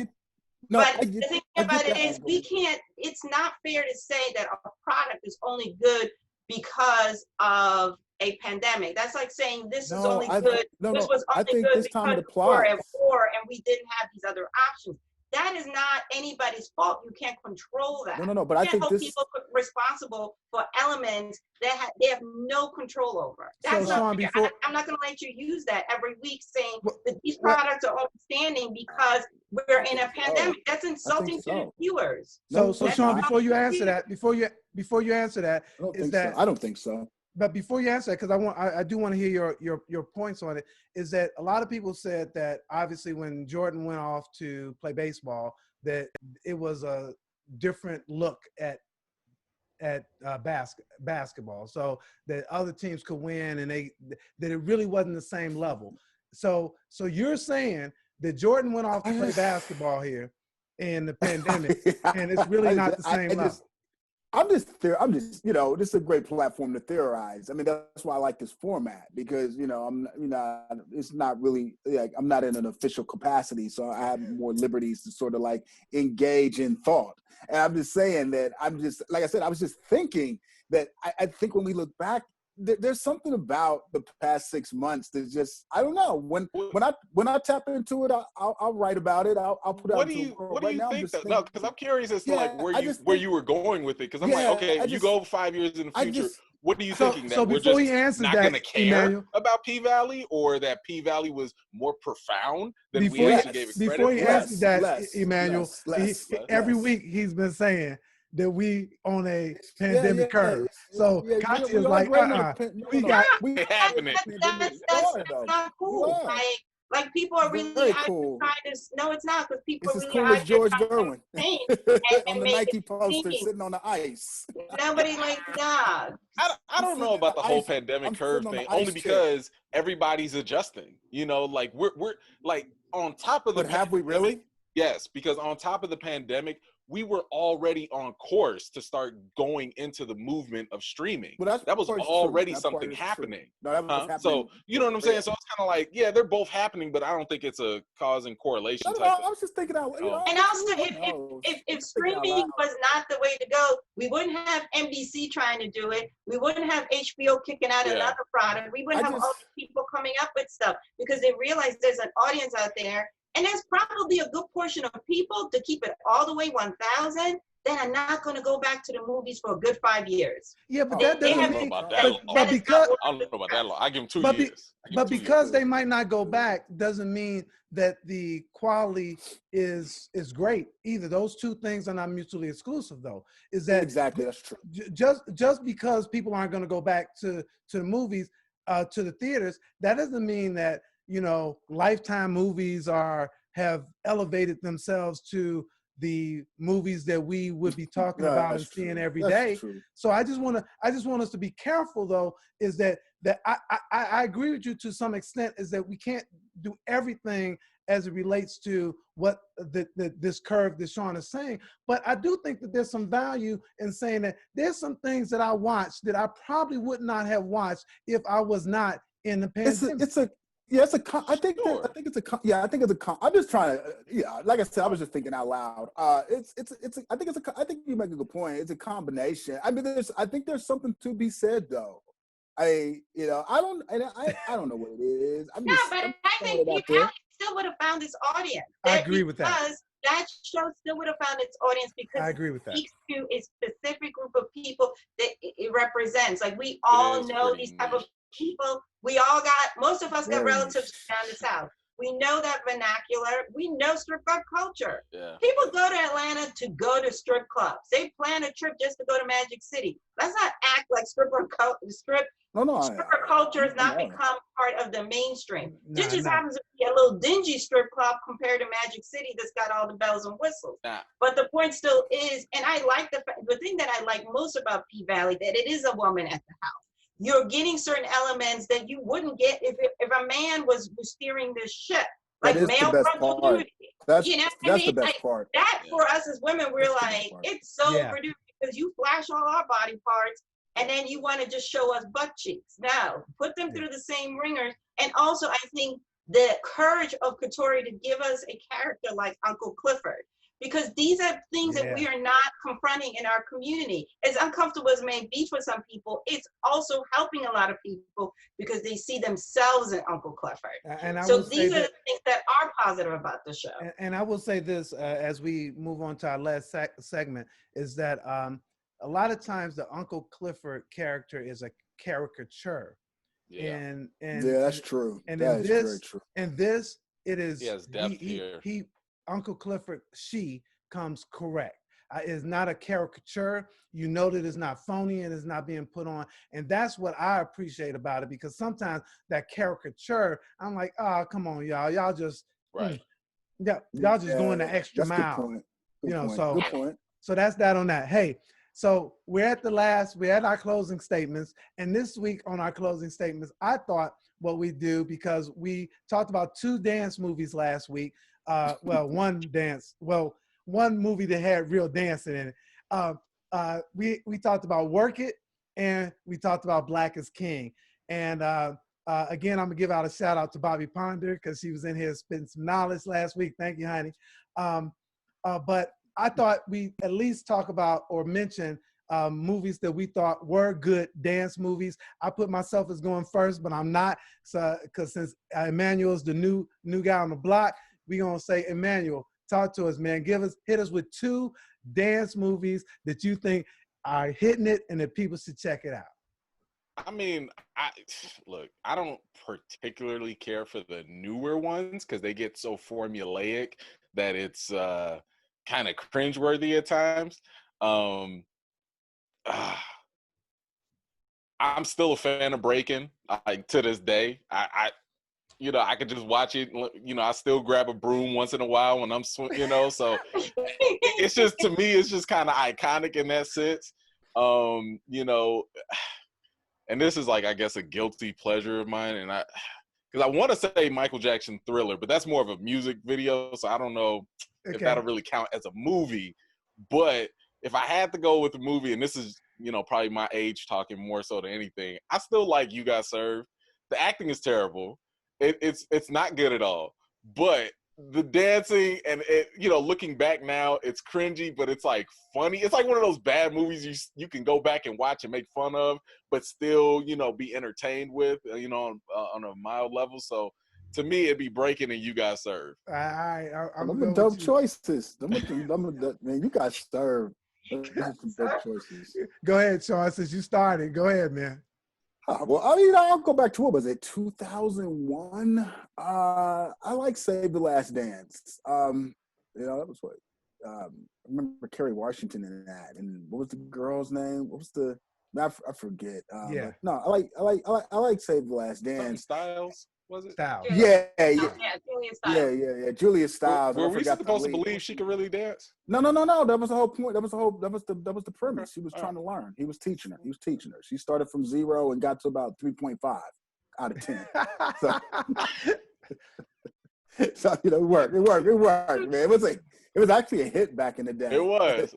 But the thing about it is we can't, it's not fair to say that a product is only good because of a pandemic. That's like saying this is only good. This was only good because we were at war and we didn't have these other options. That is not anybody's fault. You can't control that. No. But I think this people responsible for elements that they have no control over. That's so, not Sean, I'm not going to let you use that every week, saying that these products are outstanding because we're in a pandemic. That's insulting to the viewers. So Sean, before you answer that, I don't think so. But before you answer that, because I do want to hear your points on it, is that a lot of people said that obviously when Jordan went off to play baseball, that it was a different look at basketball, so that other teams could win, and that it really wasn't the same level. So you're saying that Jordan went off to play basketball here in the pandemic, and it's really not the same level. I'm just, this is a great platform to theorize. I mean, that's why I like this format, because, it's not really, like, I'm not in an official capacity, so I have more liberties to sort of like engage in thought. And I'm just saying that like I said, I was just thinking that I think when we look back there's something about the past 6 months that just, I don't know. When I tap into it, I'll write about it. I'll put it out into the world. What do Right you now, think though? No, because I'm curious as to yeah, like where you were going with it. Because I'm like, okay, you go 5 years in the future. What are you thinking? So That we're before just he answers not that, going to care Emmanuel, about P-Valley, or that P-Valley was more profound than we before he actually gave it credit before he for? answers that, less, Emmanuel, less. every week he's been saying that we on a Yeah, pandemic curve. So yeah. Katia is We are like, grading we no. got We happening. That's not cool. Like people are really very out here cool. trying to. No, it's not, because people It's are as really cool out as here George trying to Gerwin paint on and the make Nike it poster seen. sitting on the ice. Nobody like nah. I don't know about the whole pandemic I'm curve sitting on thing, the only ice chair. because everybody's adjusting. You know, like we're like on top of the But have we really? Yes, because on top of the pandemic, we were already on course to start going into the movement of streaming. Well, That was already something happening. No, that was happening. So, you know what I'm saying? So it's kind of like, yeah, they're both happening, but I don't think it's a cause and correlation type I of, was just thinking out. And also, if streaming was not the way to go, we wouldn't have NBC trying to do it. We wouldn't have HBO kicking out another product. We wouldn't have all these people coming up with stuff, because they realize there's an audience out there. And there's probably a good portion of people, to keep it all the way 1,000, that are not going to go back to the movies for a good 5 years. Yeah, but that doesn't mean. But because I don't know about that long. I give them 2 years. But because they might not go back doesn't mean that the quality is great either. Those two things are not mutually exclusive, though. Is that exactly? That's true. Just because people aren't going to go back to the movies, to the theaters, that doesn't mean that, you know, Lifetime movies have elevated themselves to the movies that we would be talking about and seeing every day. So I just want us to be careful, though, is that I agree with you to some extent, is that we can't do everything as it relates to what this curve that Sean is saying. But I do think that there's some value in saying that there's some things that I watched that I probably would not have watched if I was not in the pandemic. I think it's a. I'm just trying to, like I said, I was just thinking out loud. I think you make a good point. It's a combination. I mean, I think there's something to be said, though. I don't know what it is. I think P-Valley still would have found its audience. I agree with that. Because that show still would have found its audience, because I agree with that. It speaks to a specific group of people that it represents. Like, we all know these type of people. Most of us got relatives down the South. We know that vernacular. We know strip club culture. Yeah. People go to Atlanta to go to strip clubs. They plan a trip just to go to Magic City. Let's not act like stripper culture has not become part of the mainstream. It just happens to be a little dingy strip club compared to Magic City that's got all the bells and whistles. But the point still is, and I like the thing that I like most about P-Valley, that it is a woman at the house. You're getting certain elements that you wouldn't get if a man was steering this ship. Like male frontal nudity. That's the best part. That for us as women, we're like, it's so produced, because you flash all our body parts and then you want to just show us butt cheeks. No, put them through the same ringers. And also, I think the courage of Katori to give us a character like Uncle Clifford, because these are things that we are not confronting in our community. As uncomfortable as it may be for some people, it's also helping a lot of people because they see themselves in Uncle Clifford. So these are the things that are positive about the show. And I will say this, as we move on to our last segment, is that a lot of times the Uncle Clifford character is a caricature. And that's true. And that is very true. And this, it is, he has depth here. Uncle Clifford, she comes correct. It's not a caricature. You know that it's not phony and it's not being put on. And that's what I appreciate about it, because sometimes that caricature, I'm like, oh, come on, y'all. Y'all just, y'all just going the extra mile. Good point. So that's that on that. Hey, so we're at our closing statements. And this week on our closing statements, I thought what we do, because we talked about 2 dance movies last week. One movie that had real dancing in it. We talked about Work It, and we talked about Black is King. And again, I'm gonna give out a shout out to Bobby Ponder, because she was in here spitting some knowledge last week. Thank you, honey. But I thought we at least talk about or mention movies that we thought were good dance movies. I put myself as going first, but I'm not. So, because since Emmanuel's the new guy on the block, we gonna say, Emmanuel, talk to us, man. Hit us with 2 dance movies that you think are hitting it and that people should check it out. I mean, I don't particularly care for the newer ones because they get so formulaic that it's kind of cringeworthy at times. I'm still a fan of Breaking. Like to this day, I could just watch it. I still grab a broom once in a while when I'm, so it's just, to me, it's just kind of iconic in that sense. And this is like, I guess, a guilty pleasure of mine. And because I want to say Michael Jackson Thriller, but that's more of a music video. So I don't know if that'll really count as a movie. But if I had to go with a movie, and this is, probably my age talking more so than anything, I still like You Got Served. The acting is terrible. It's not good at all. But the dancing and looking back now, it's cringy, but it's like funny. It's like one of those bad movies you can go back and watch and make fun of, but still, be entertained with, on a mild level. So to me, it'd be Breaking and You Got Served. I'm the dope choices. Man, You Got Served. Those are some dope choices. Go ahead, Sean, since you started. Go ahead, man. Well, I'll go back to, what was it, 2001? I like Save the Last Dance. That was what, I remember Kerry Washington in that. And what was the girl's name? What was the? I forget. Yeah. No, I like Save the Last Dance. Something Styles, was it? Styles. Yeah, Julia Stiles. Yeah. Julia Stiles. Were we supposed to believe she could really dance? No. That was the whole point. That was the premise. He was trying to learn. He was teaching her. She started from 0 and got to about 3.5 out of 10. So it worked, man. It was actually a hit back in the day. It was.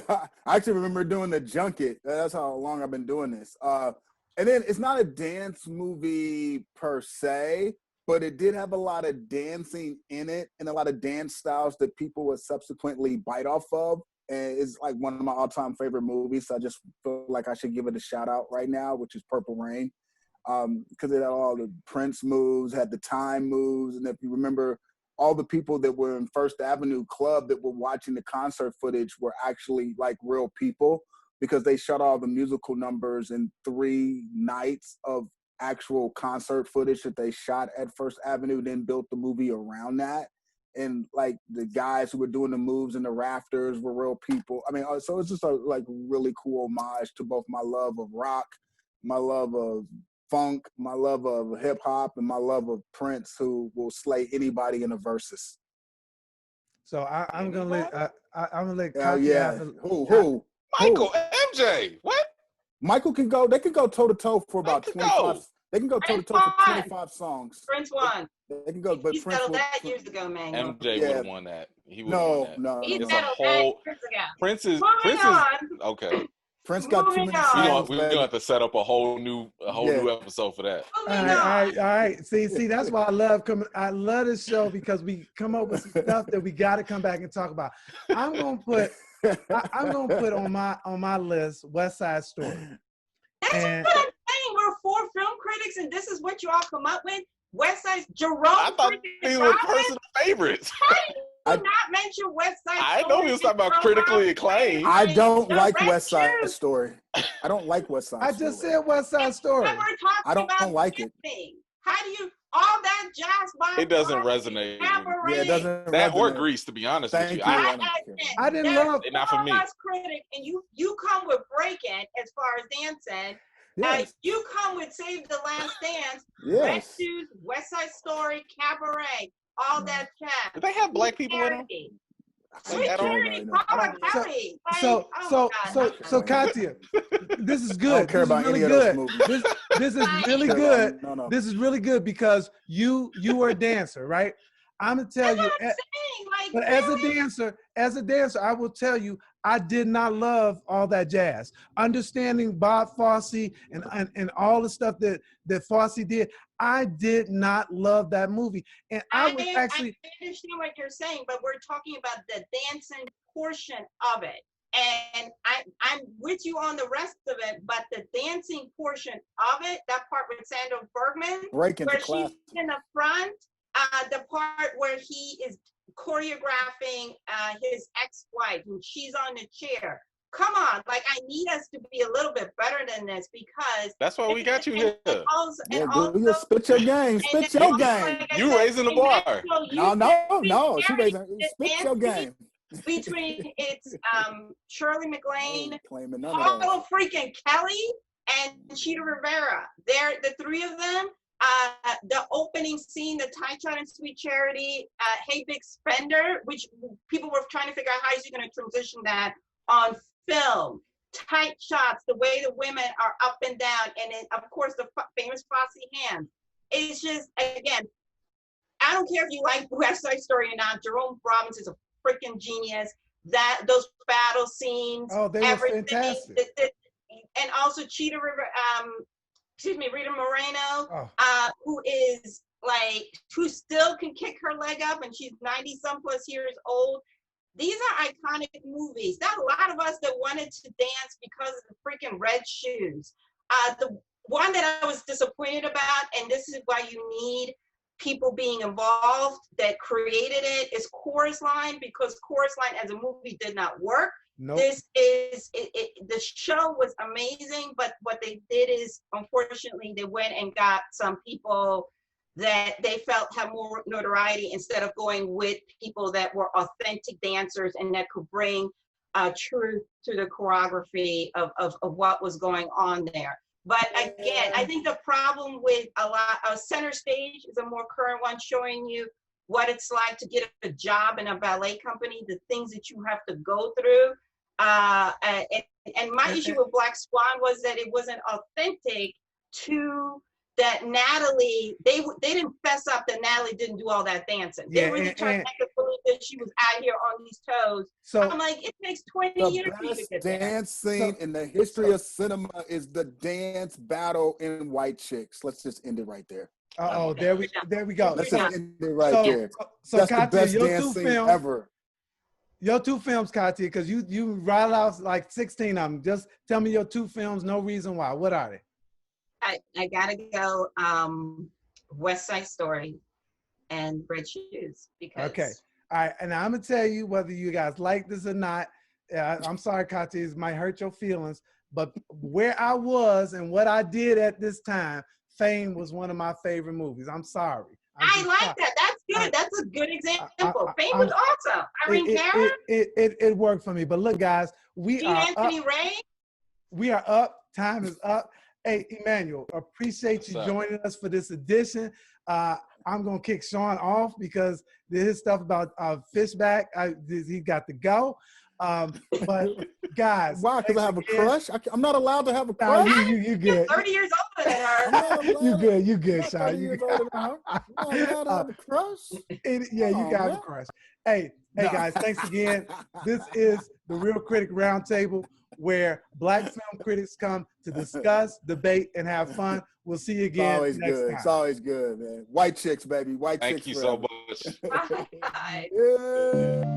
I actually remember doing the junket. That's how long I've been doing this. And then it's not a dance movie per se, but it did have a lot of dancing in it and a lot of dance styles that people would subsequently bite off of. And it's like one of my all-time favorite movies. So I just feel like I should give it a shout out right now, which is Purple Rain. Because it had all the Prince moves, had the time moves. And if you remember, all the people that were in First Avenue Club that were watching the concert footage were actually like real people, because they shot all the musical numbers in 3 nights of actual concert footage that they shot at First Avenue, then built the movie around that. And like the guys who were doing the moves in the rafters were real people. I mean, so it's just a like really cool homage to both my love of rock, my love of funk, my love of hip hop, and my love of Prince, who will slay anybody in the verses. So I'm gonna let Who? Michael, MJ, what? Michael can go. They can go toe to toe for about 25. They can go toe to toe for 25 songs. Prince won. They can go, but He Prince settled that years ago, man. MJ would have won that. He would have won that. No. He It's settled a whole. that years ago. Prince is on. Prince got too many songs. We're gonna have to set up a whole new episode for that. All right. See, that's why I love coming. I love this show because we come up with some stuff that we got to come back and talk about. I'm gonna put on my list West Side Story. That's what I'm saying. We're 4 film critics, and this is what you all come up with. West Side, Jerome. I thought these were personal favorites. How do you not mention West Side Story? I know he was talking about critically acclaimed. I don't like West Side Story. I don't like West Side Story. I just said West Side Story. I don't like it. How do you, all that jazz by it doesn't resonate. Yeah, it doesn't that resonate. Or Grease, to be honest with you. I didn't love it. Not for me. Critic, and you come with Breaking as far as dancing. Yes. You come with Save the Last Dance, Yes. Red Shoes, West Side Story, Cabaret, all that jazz. Did they have black people in them? Sweet Charity, Paula Kelly. So Katya, this is good. I don't care about any of those movies. This is really good. No. This is really good because you were a dancer, right? I'm gonna tell you, but as a dancer, I will tell you, I did not love all that jazz. Understanding Bob Fosse and all the stuff that Fosse did, I did not love that movie. And I understand what you're saying, but we're talking about the dancing portion of it. And I'm with you on the rest of it, but the dancing portion of it, that part with Sandra Bergman, where she's in the front, the part where he is choreographing his ex-wife and she's on the chair. Come on, like I need us to be a little bit better than this, because that's why we got you here. Spit your game, spit your game. Like you raising the bar. No, she raising. Spit your game. Between it's Shirley MacLaine, Paula freaking Kelly, and Cheetah Rivera. They're the three of them. The opening scene, the Tight Shot and Sweet Charity, Hey Big Spender, which people were trying to figure out how is he going to transition that on film. Tight shots, the way the women are up and down, and then of course the famous Fosse hands. It's just, again, I don't care if you like West Side Story or not. Jerome Robbins is a freaking genius. That those battle scenes, they were fantastic. And also Rita Moreno, who still can kick her leg up, and she's 90-some plus years old. These are iconic movies. There are a lot of us that wanted to dance because of the freaking red shoes. The one that I was disappointed about, and this is why you need people being involved that created it, is Chorus Line, because Chorus Line as a movie did not work. Nope. This is the show was amazing, but what they did is, unfortunately, they went and got some people that they felt had more notoriety instead of going with people that were authentic dancers and that could bring truth to the choreography of what was going on there. But again, I think the problem with a lot of Center Stage is a more current one, showing you what it's like to get a job in a ballet company, the things that you have to go through. And my issue with Black Swan was that it wasn't authentic to that Natalie, they didn't fess up that Natalie didn't do all that dancing. They really tried to make us believe that she was out here on these toes. So I'm like, it takes 20 years for you to get there. The best dance scene in the history of cinema is the dance battle in White Chicks. Let's just end it right there. There we go. Let's just end it right there. So that's Katya, the best dance scene ever. Your two films, Katya, because you rattle out like 16 of them. Just tell me your two films, no reason why. What are they? I gotta go West Side Story and Red Shoes, because okay. All right, and I'm gonna tell you whether you guys like this or not. I'm sorry, Katya, it might hurt your feelings, but where I was and what I did at this time, Fame was one of my favorite movies. I'm sorry. I like that. That's good. That's a good example. Fame was awesome. Irene Cara. It worked for me. But look, guys, we are Anthony Ray. We are up. Time is up. Hey, Emmanuel, appreciate you joining us for this edition. I'm going to kick Sean off because his stuff about Fishback, he got to go. But guys. Why? Because I have a crush? I'm not allowed to have a crush? No, you good. You're 30 years older than her. You good, Sean. You got a crush? You got a crush. Hey, guys, thanks again. This is the Reel Critic Roundtable, where Black film critics come to discuss, debate, and have fun. We'll see you again next time. It's always good, man. White Chicks, baby. White Chicks. Thank you so much. Bye. Yeah.